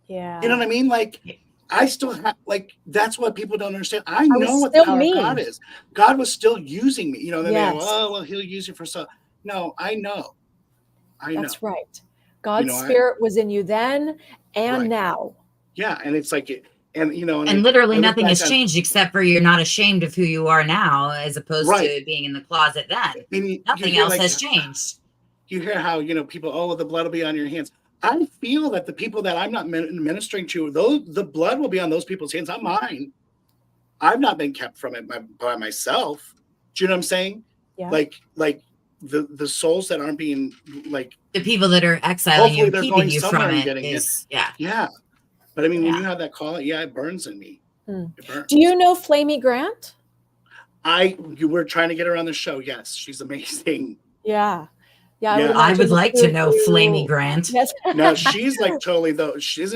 Yeah. You know what I mean? Like, I still have, like, that's what people don't understand. I know what the power of God is. God was still using me. Then they go, oh, well, he'll use you for so. No, I know. That's right. God's spirit was in you then and now. Yeah. And it's like, and literally nothing has changed except for you're not ashamed of who you are now, as opposed to being in the closet then. Nothing else has changed. You hear how, people, oh, the blood will be on your hands. I feel that the people that I'm not ministering to, the blood will be on those people's hands, not mine. I've not been kept from it by myself. Do you know what I'm saying? Yeah. Like the souls that aren't being, like, the people that are exiling you, keeping you from it is, yeah. But I mean, when you have that call, it burns in me. It burns. Do you know Flamey Grant? You were trying to get her on the show. Yes, she's amazing. Yeah. Yeah, I would like to know Flamey Grant. Yes. No, she's like totally though. She's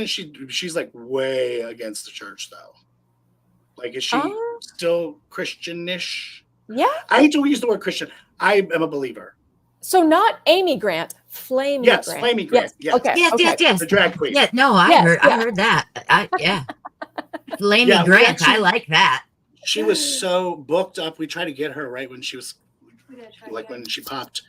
like way against the church though. Like, is she still Christianish? Yeah. I hate to use the word Christian. I am a believer. So not Amy Grant, Flamey Grant. Flamey Grant. Yes. Okay. Yes. The drag queen. Yeah. No, I heard that. Flamey Grant. I like that. She was so booked up. We tried to get her right when she was, like, when she popped.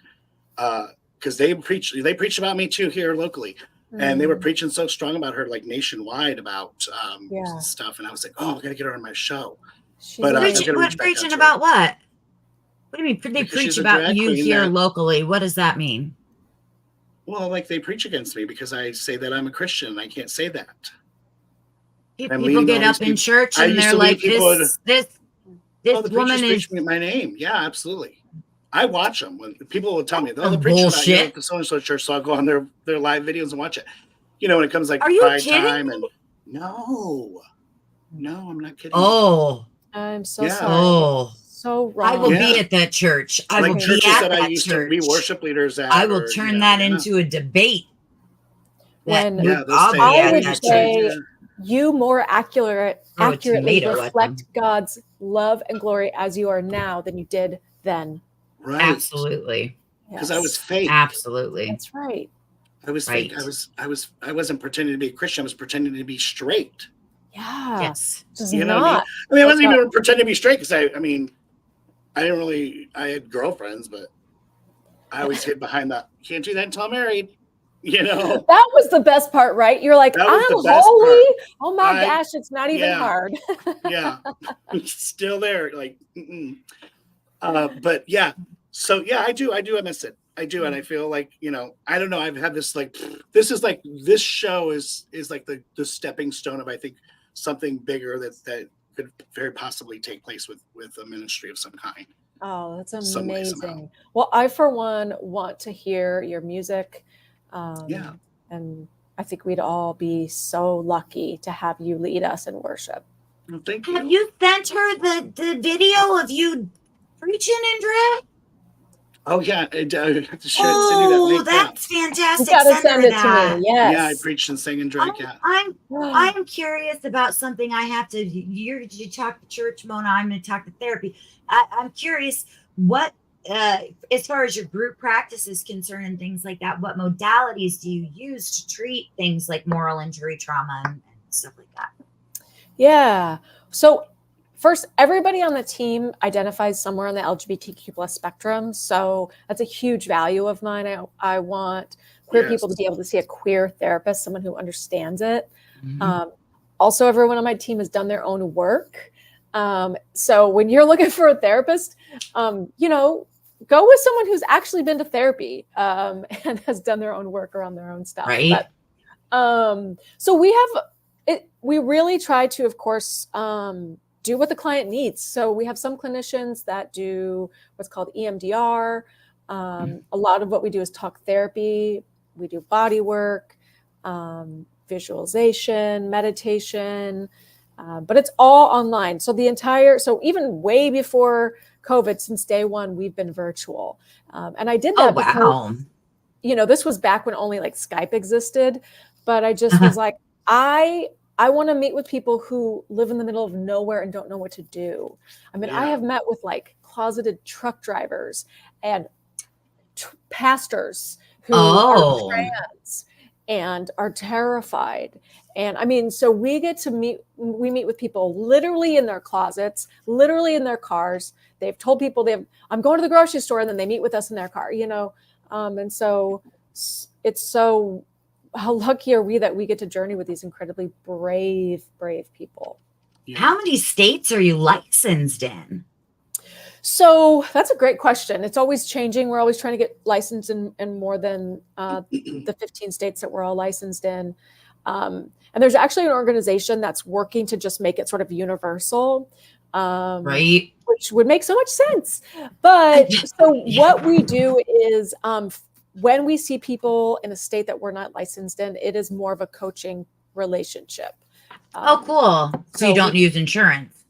Because they preached about me too here locally, and they were preaching so strong about her, like, nationwide about stuff, and I was like, oh, I gotta get her on my show. But preaching about what? What do you mean? They preach about you here locally. What does that mean? Well, like, they preach against me because I say that I'm a Christian, and I can't say that. People get up in church and they're like, this woman is my name. Yeah, absolutely. I watch them when people will tell me, they're preaching about you at the so-and-so church, so I'll go on their live videos and watch it. When it comes like pride time, and no, I'm not kidding. Oh, I'm so sorry. Oh, so wrong. I will be at that church. I will be at that used church. To be worship leaders at. I will turn that into a debate. I would say you more accurately reflect God's love and glory as you are now than you did then. Right. Absolutely. Because I was fake. Absolutely. That's right. I was fake. I wasn't pretending to be a Christian. I was pretending to be straight. Yeah. Yes. You know what I mean? I wasn't even pretending to be straight because I had girlfriends, but I always hid behind that. Can't do that until I'm married. That was the best part, right? You're like, I'm holy. Part. Oh my gosh, it's not even hard. Yeah. Still there. Like, but yeah. So yeah, I do. I miss it. I do. And I feel like, I don't know. I've had this, like, this show is like the stepping stone of, I think, something bigger that could very possibly take place with a ministry of some kind. Oh, that's amazing. Well, I, for one, want to hear your music. And I think we'd all be so lucky to have you lead us in worship. Well, thank you. Have you sent her the video of you preaching in drag? Oh yeah, I have to share it. Send you that link. That's fantastic. You gotta send it to me. Yes. Yeah, I preached and sang and drag. I'm curious about something. I have to. You talk to church, Mona. I'm going to talk to therapy. I'm curious what, as far as your group practice is concerned and things like that, what modalities do you use to treat things like moral injury, trauma, and stuff like that? Yeah. So first, everybody on the team identifies somewhere on the LGBTQ plus spectrum. So that's a huge value of mine. I want queer people to be able to see a queer therapist, someone who understands it. Mm-hmm. Also, everyone on my team has done their own work. So when you're looking for a therapist, you know, go with someone who's actually been to therapy and has done their own work around their own stuff. Right. But, so we have it. We really try to, of course, do what the client needs. So we have some clinicians that do what's called EMDR. A lot of what we do is talk therapy. We do body work, visualization, meditation, but it's all online. So so even way before COVID, since day one, we've been virtual. And I did that because, you know, this was back when only like Skype existed, but I just was like, I want to meet with people who live in the middle of nowhere and don't know what to do. I mean, I have met with like closeted truck drivers and pastors who are trans and are terrified. And I mean, so we meet with people literally in their closets, literally in their cars. They've told people I'm going to the grocery store, and then they meet with us in their car, you know? And so it's so, how lucky are we that we get to journey with these incredibly brave people. Yeah. How many states are you licensed in? So that's a great question. It's always changing. We're always trying to get licensed in more than the 15 states that we're all licensed in. And there's actually an organization that's working to just make it sort of universal, right? Which would make so much sense. But so what we do is when we see people in a state that we're not licensed in, it is more of a coaching relationship. Oh, cool. So you don't use insurance?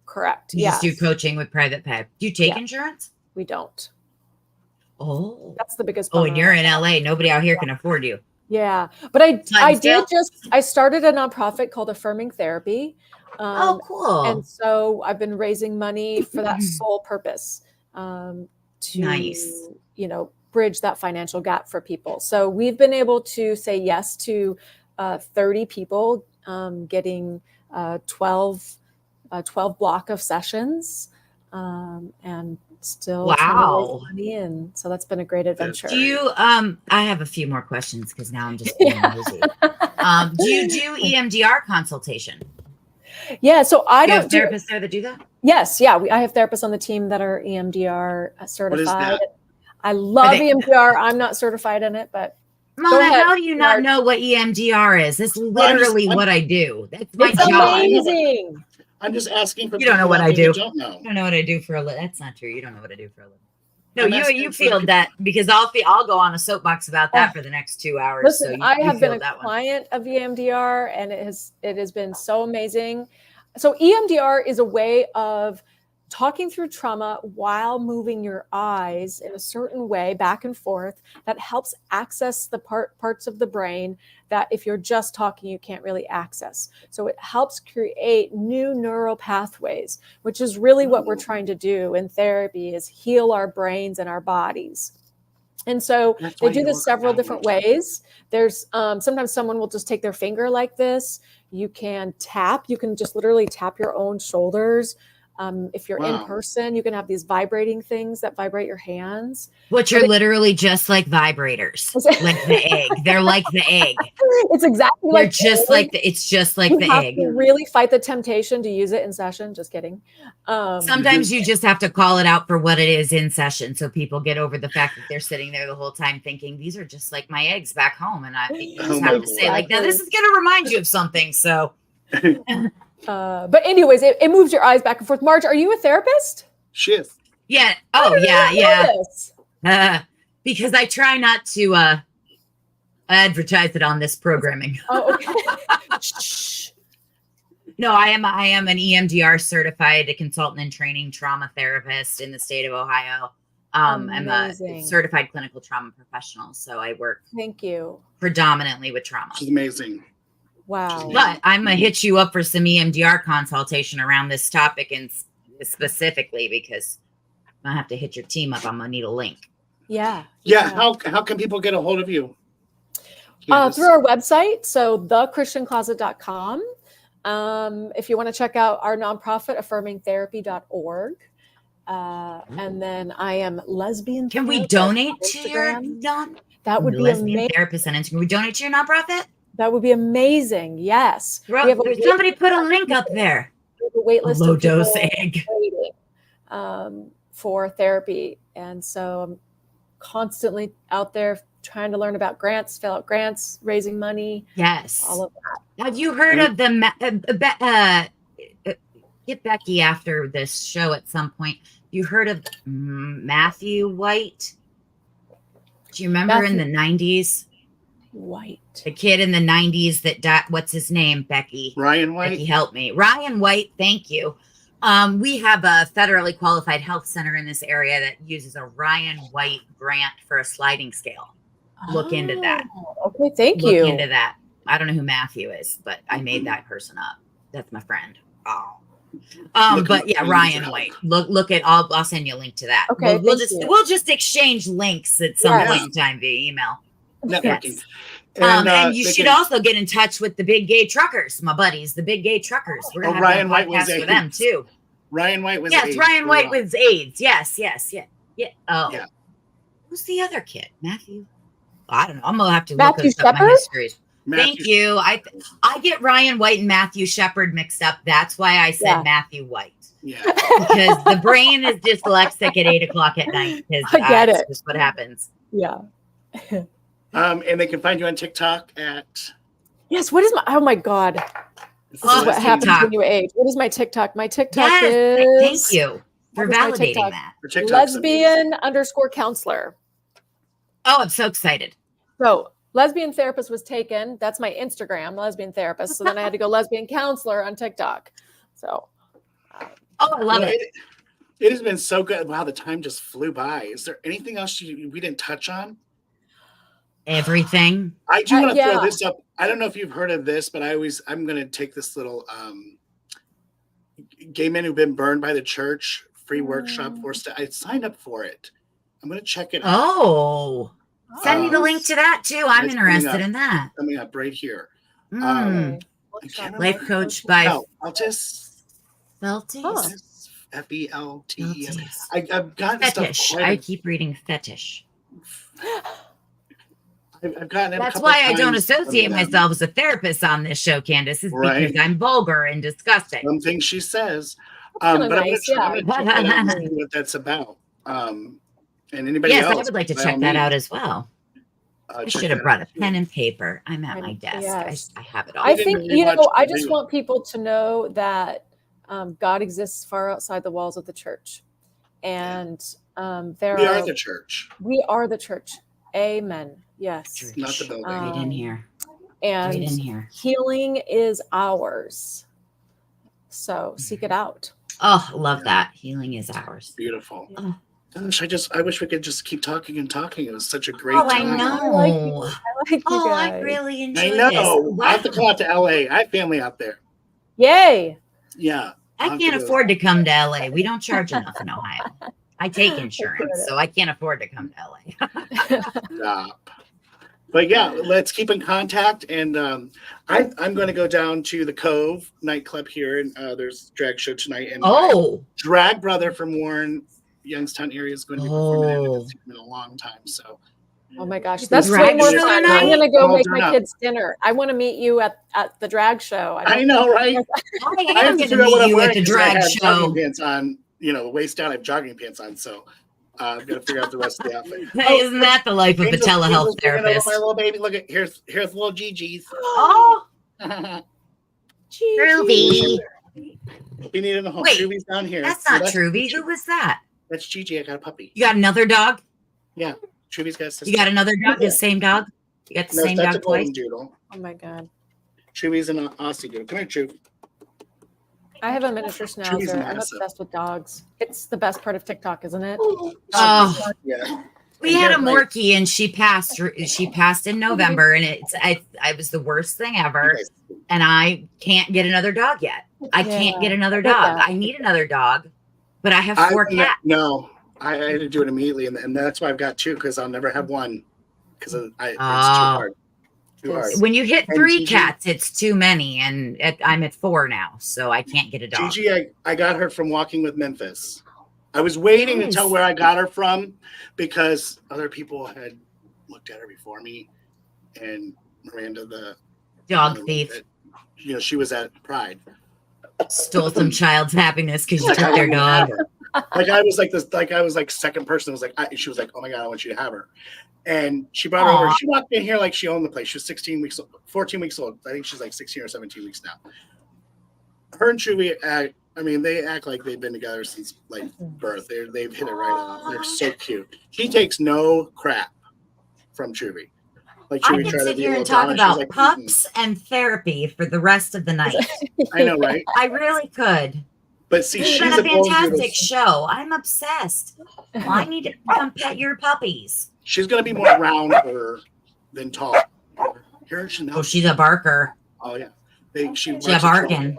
Correct. You just do coaching with private pay. Do you take insurance? We don't. Oh, that's the biggest. Oh, and you're in LA. Nobody out here can afford you. Yeah, but I started a nonprofit called Affirming Therapy. Oh, cool. And so I've been raising money for that sole purpose, to, you know, bridge that financial gap for people. So we've been able to say yes to 30 people getting 12 block of sessions, and still trying to raise money, and so that's been a great adventure. Do you I have a few more questions because now I'm just being nosy. Do you do EMDR consultation? Yeah, so I don't do therapists there that do that? Yes, yeah, I have therapists on the team that are EMDR certified. I love EMDR. I'm not certified in it, but Mona, how do you not know what EMDR is? It's literally what I do. That's my job. Amazing. I'm just asking for. You don't know what I do. Don't know. You don't know what I do for a living. That's not true. You don't know what I do for a living. No, you feel that because I'll go on a soapbox about that for the next 2 hours. Listen, so I have been a client of EMDR, and it has been so amazing. So EMDR is a way of talking through trauma while moving your eyes in a certain way back and forth that helps access the parts of the brain that if you're just talking, you can't really access. So it helps create new neural pathways, which is really what we're trying to do in therapy, is heal our brains and our bodies. And so they do this several different ways. There's sometimes someone will just take their finger like this. You can tap. You can just literally tap your own shoulders. If you're in person, you can have these vibrating things that vibrate your hands. Which are literally just like vibrators, like the egg. They're like the egg. It's exactly like it's just like the egg. You really fight the temptation to use it in session. Just kidding. Sometimes you just have to call it out for what it is in session, so people get over the fact that they're sitting there the whole time thinking these are just like my eggs back home, and you just have to say like, now this is going to remind you of something. So. But anyways, it moves your eyes back and forth. Marge, are you a therapist? She is. Yeah. Oh, yeah. Because I try not to advertise it on this programming. Oh, okay. No, I am an EMDR certified consultant and training trauma therapist in the state of Ohio. I'm a certified clinical trauma professional, so I work. Thank you. Predominantly with trauma. She's amazing. Wow. But I'm going to hit you up for some EMDR consultation around this topic, and specifically because I have to hit your team up. I'm going to need a link. Yeah. How can people get a hold of you? Through our website. So thechristiancloset.com. If you want to check out our nonprofit, affirmingtherapy.org. And then I am Lesbian Can we donate to your That would be Lesbian amazing. Therapist on Instagram. Can we donate to your nonprofit? That would be amazing. Yes. We have a Somebody put a link up there. wait list Low of people dose egg. waiting, for therapy. And so I'm constantly out there trying to learn about grants, fill out grants, raising money. Yes. All of that. Have you heard of the get Becky after this show at some point? You heard of Matthew White? Do you remember in the 90s? White. The kid in the 90s that died. What's his name, Becky? Ryan White. Becky, help me. Ryan White, thank you. We have a federally qualified health center in this area that uses a Ryan White grant for a sliding scale. Look into that. Okay, thank you. Look into that. I don't know who Matthew is, but I made that person up. That's my friend. Oh. But yeah, Ryan White. Look at. I'll send you a link to that. Okay, we'll just exchange links at some point in time via email. Networking. Yes. And you should also get in touch with the big gay truckers, my buddies, the big gay truckers. We're gonna have Ryan a White podcast was for them too. Ryan White was AIDS. Ryan White was AIDS. Yes. Oh, yeah. Who's the other kid? Matthew. I don't know. I'm gonna have to Matthew look up my Shepard? histories. Thank you. I get Ryan White and Matthew Shepard mixed up. That's why I said Matthew White. Yeah. Because the brain is dyslexic at 8:00 at night. I get it. That's just what happens. Yeah. And they can find you on TikTok at. Yes. What is my? Oh my God. This is what happens TikTok. when you age. What is my TikTok? My TikTok Yes, is. thank you for What is my validating TikTok? that. Lesbian_counselor. Oh, I'm so excited. So lesbian therapist was taken. That's my Instagram, lesbian therapist. So then I had to go lesbian counselor on TikTok. So. Oh, I love it. It has been so good. Wow, the time just flew by. Is there anything else we didn't touch on? Everything. I do want to throw this up. I don't know if you've heard of this, but I'm going to take this little gay men who've been burned by the church free workshop for. I signed up for it. I'm going to check it out. Oh, send me the link to that too. I'm interested in that. Coming up right here. Life coach by Feltis. Feltis. Feltes. I've gotten fetish. stuff. I keep reading fetish. I've gotten. That's why I don't associate myself as a therapist on this show, Candice. Is because I'm vulgar and disgusting. Some things she says, That's but nice, I'm going to check that out and see what that's about. And anybody else? Yes, I would like to check that out as well. I should have brought a pen and paper. I'm at my desk. Yes. I have it all. I think, I just want people to know that God exists far outside the walls of the church. And we are the church. We are the church. Amen. Yes. Not the building. Right in here. And right in here. Healing is ours. So seek it out. Oh, love that. Healing is ours. Beautiful. Oh. Gosh, I wish we could just keep talking and talking. It was such a great time. I know. I like you guys. I really enjoyed this. I know. This. I have to come out to LA. I have family out there. Yay. Yeah. I can't afford to come to LA. We don't charge enough in Ohio. I take insurance, so I can't afford to come to LA. Stop. But yeah, let's keep in contact. And I'm going to go down to the Cove nightclub here, and there's a drag show tonight. And drag brother from Warren, Youngstown area is going to be performing. It's been a long time, so. Oh my gosh, that's way more fun. I'm going to go make my kids dinner. I want to meet you at the drag show. I know, right? I am going to meet you at the drag show. Pants on, waist down. I have jogging pants on, so I've got to figure out the rest of the outfit. Isn't that the life of a telehealth therapist? My little baby, look at here's little Gigi's. Oh, Truby. We needed a home. Wait, Truby's down here. That's not Truby. Who was that? That's Gigi. I got a puppy. You got another dog? Yeah. Truby's got a sister. You got another dog? The same dog? You got the same dog twice? Doodle. Oh my God. Truby's an Aussie doodle. Come here, True. I have a miniature schnauzer. I'm obsessed with dogs. It's the best part of TikTok, isn't it? Oh, yeah. We had a Morkie and she passed. She passed in November, and I was the worst thing ever. And I can't get another dog yet. I can't get another dog. I need another dog, but I have 4 cats. No, I had to do it immediately, and that's why I've got 2, because I'll never have one because it's too hard. When you hit 3 cats, it's too many, and I'm at 4 now, so I can't get a dog. Gigi, I got her from Walking with Memphis. I was waiting to tell where I got her from because other people had looked at her before me, and Miranda, the Dog thief. You know, she was at Pride. Stole some child's happiness because you Like, took I their didn't have dog. her. Like I was like this, like I was like second person. Was like she was like, oh my god, I want you to have her. And she brought her over. Aw. She walked in here like she owned the place. She was 14 weeks old. I think she's like 16 or 17 weeks now. Her and Chubby act, I mean, they act like they've been together since like birth. They've hit it right on. They're so cute. She takes no crap from Chubby. Like I Chubby could tried to sit be a here little and talk down, about she's like, pups and therapy for the rest of the night. I know, right? I really could. But see, It's she's been a a golden fantastic doodle. show. I'm obsessed. Well, I need to come pet your puppies. She's gonna be more rounder than tall. Here, Chanel. Oh, she's a barker. Oh yeah, She's a barking.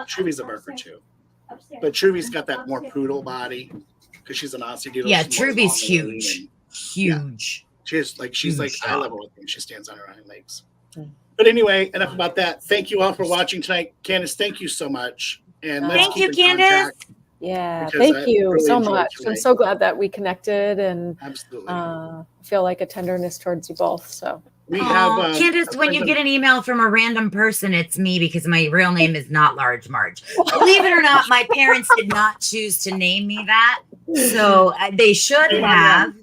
Truby's a barker too, but Truby's got that more poodle body because she's an Aussie doodle. Yeah, She's more Truby's long and huge. lean. Huge. She's Huge like eye dog. level with me. She stands on her hind legs. But anyway, enough about that. Thank you all for watching tonight, Candice. Thank you so much, and let's Thank you, keep in Candice. contact. Yeah, Because thank I you really so enjoyed much. I'm tonight. so glad that we connected and Absolutely. feel like a tenderness towards you both. So We Aw, have Candice, a when you friend get an email from a random person, it's me because my real name is not Large Marge. Believe it or not, my parents did not choose to name me that. So they should have.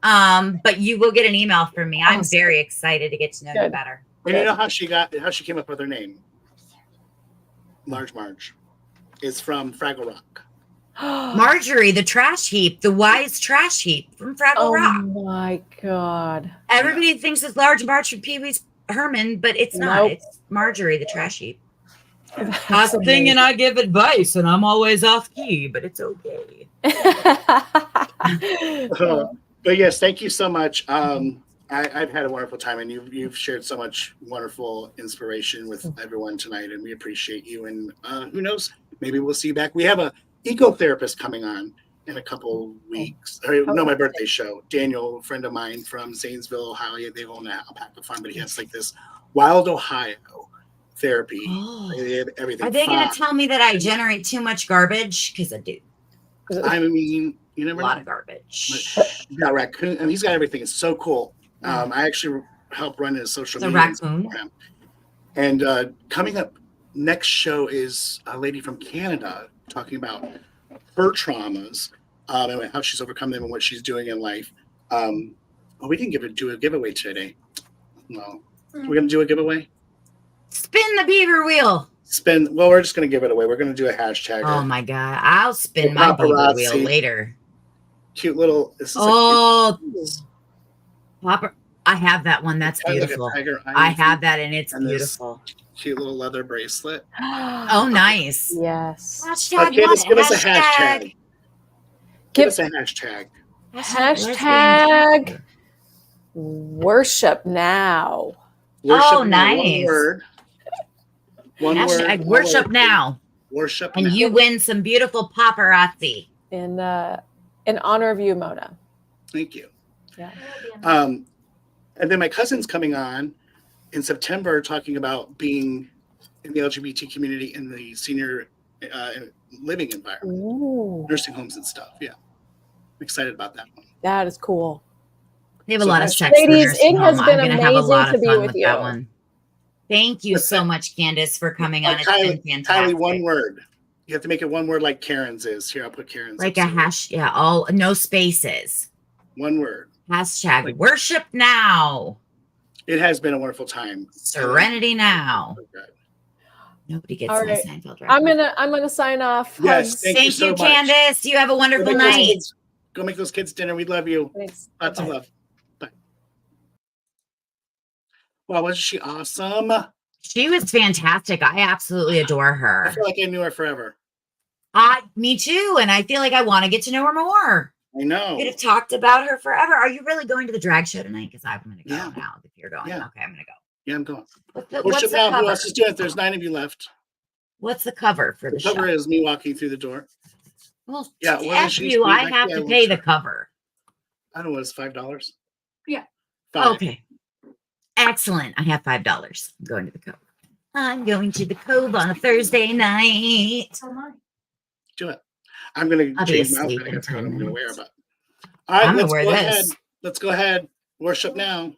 But you will get an email from me. I'm Awesome. very excited to get to know you Good. better. And you know how she came up with her name? Large Marge. Is from Fraggle Rock. Marjorie, the trash heap, the wise trash heap from Fraggle Oh Rock. my God. Everybody thinks it's Large Marge from Pee Wee's Herman, but it's not. Nope. It's Marjorie, the trash heap. That's I sing amazing. and I give advice, and I'm always off key, but it's okay. But yes, thank you so much. I've had a wonderful time, and you've shared so much wonderful inspiration with everyone tonight, and we appreciate you. And who knows, maybe we'll see you back. We have a eco-therapist coming on in a couple weeks. No, my birthday show. Daniel, a friend of mine from Zanesville, Ohio. They own a pack of fun, but he has like this Wild Ohio therapy. Oh. They have everything. Are they going fun. to tell me that I generate too much garbage? Because I do. I mean, you A never lot know. of garbage. He's got raccoon, and he's got everything. It's so cool. I actually help run his social It's a media raccoon. for him. And coming up next show is a lady from Canada talking about her traumas and how she's overcome them and what she's doing in life. We didn't do a giveaway today. No, we're gonna do a giveaway. Spin the beaver wheel. Well, we're just gonna give it away. We're gonna do a hashtag. Oh my God. I'll spin The my beaver wheel paparazzi. later. Cute little. This is Oh, Papa. I have that one. That's Kind of like a beautiful. tiger I eye have that, and it's and this beautiful. cute little leather bracelet. Oh, nice. Yes. Hashtag Okay, let's what? give us a hashtag. Give Give us a hashtag. hashtag worship now. Worship Oh, now, nice. One word. One word. Hashtag one worship word. now. Worship And now. you win some beautiful paparazzi. In honor of you, Mona. Thank you. Yeah. And then my cousin's coming on in September talking about being in the LGBT community in the senior living environment, Ooh, nursing homes and stuff. Yeah. I'm excited about that one. that is cool. They have a So lot of hashtag- sex in the Ladies, nursing it has home. been I'm going to have a amazing lot to of be fun with with you. that one. Thank you so much, Candice, for coming on. It's been Kylie, fantastic. one word. You have to make it one word like Karen's is. Here, I'll put Karen's. Like a up. hash, yeah, all no spaces. One word. Hashtag Like- worship now. It has been a wonderful time. Serenity now. So good. Nobody gets All my right. Seinfeld I'm reference. gonna sign off. Yes, Hugs. thank you Thank so you, much. Candice. You have a Go wonderful make those night. kids- Go make those kids dinner. We love you. Thanks. Lots of Bye. love. Bye. Wow, wasn't she awesome? She was fantastic. I absolutely adore I her. feel like I knew her forever. Me too. And I feel like I want to get to know her more. I know. Could have talked about her forever. Are you really going to the drag show tonight? Because I'm going to go Yeah. now. If you're going, Yeah. okay, I'm going to go. Yeah, I'm going. What's the Worship now. Who cover? else is doing it? There's 9 of you left. What's the cover for the The cover show? is me walking through the door. Well, Yeah, yeah, wasn't F she you. sweet I back have there? to I pay wasn't the sure. cover. I don't know, it's $5. Yeah. 5. Okay. Excellent. I have $5. I'm going to the Cove. I'm going to the Cove on a Thursday night. So am I. Do it. I'm gonna I'll be change my asleep outfit. I in gotta figure out 10 what I'm gonna wear, minutes. but all right, I'm gonna let's wear go this. ahead. Let's go ahead. Worship now.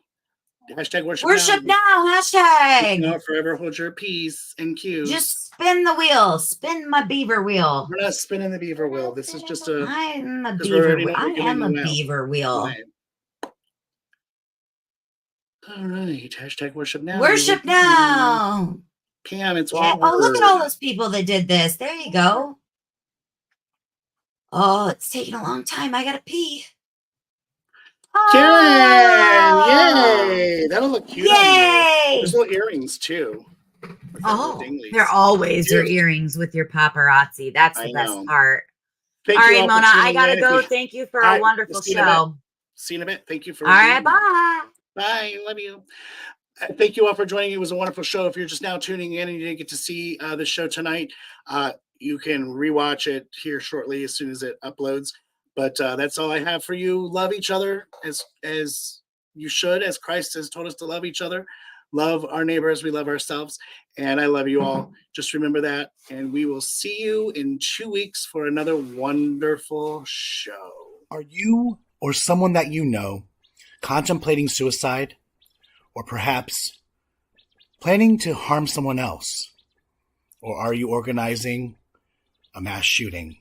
Hashtag worship, Worship now. now, hashtag. No, forever hold your peace and cues. Just spin the wheel. Spin my beaver wheel. We're not spinning the beaver wheel. This is just a. I'm a 'cause we beaver already wheel. know I we're giving am a you out. beaver wheel. Right. All right. Hashtag worship now. Worship now. Pam, it's Yeah. one Oh, look at word. all those people that did this. There you go. Oh, it's taking a long time. I gotta pee. Karen! Oh! Yay! That'll look cute on you. Yay! There's little earrings too. With that little Oh, dinglies. there always are Cute. earrings with your paparazzi. That's the I best know. part. Thank All you right, for Mona, I tuning gotta in. go. Thank you for All a right, wonderful see you in a bit. show. See you in a bit. Thank you for All right, being here. bye. Bye. Love you. Thank you all for joining. It was a wonderful show. If you're just now tuning in and you didn't get to see the show tonight, you can rewatch it here shortly as soon as it uploads. But that's all I have for you. Love each other as you should, as Christ has told us to love each other. Love our neighbor as we love ourselves. And I love you all. Just remember that. And we will see you in 2 weeks for another wonderful show. Are you or someone that you know contemplating suicide? Or perhaps planning to harm someone else? Or are you organizing a mass shooting?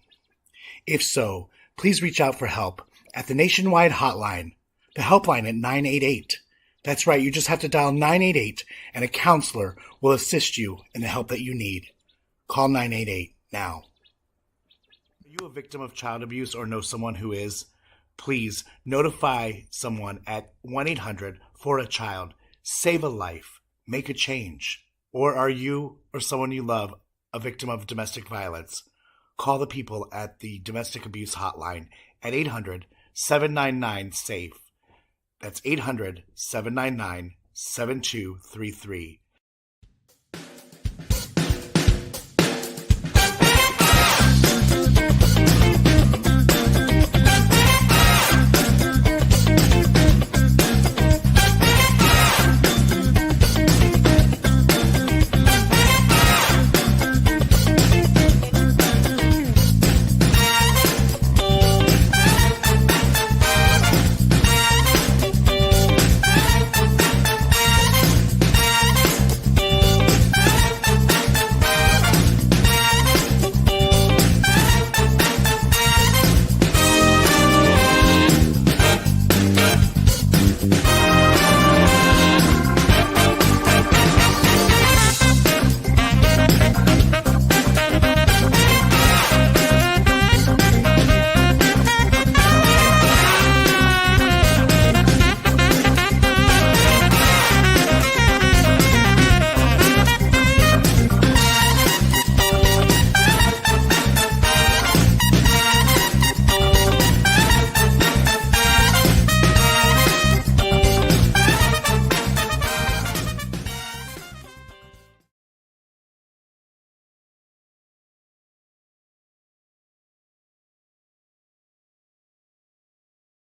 If so, please reach out for help at the nationwide hotline, the helpline at 988. That's right, you just have to dial 988 and a counselor will assist you in the help that you need. Call 988 now. Are you a victim of child abuse or know someone who is? Please notify someone at 1-800-for-a-child. Save a life. Make a change. Or are you or someone you love a victim of domestic violence? Call the people at the domestic abuse hotline at 800-799-SAFE. That's 800-799-7233.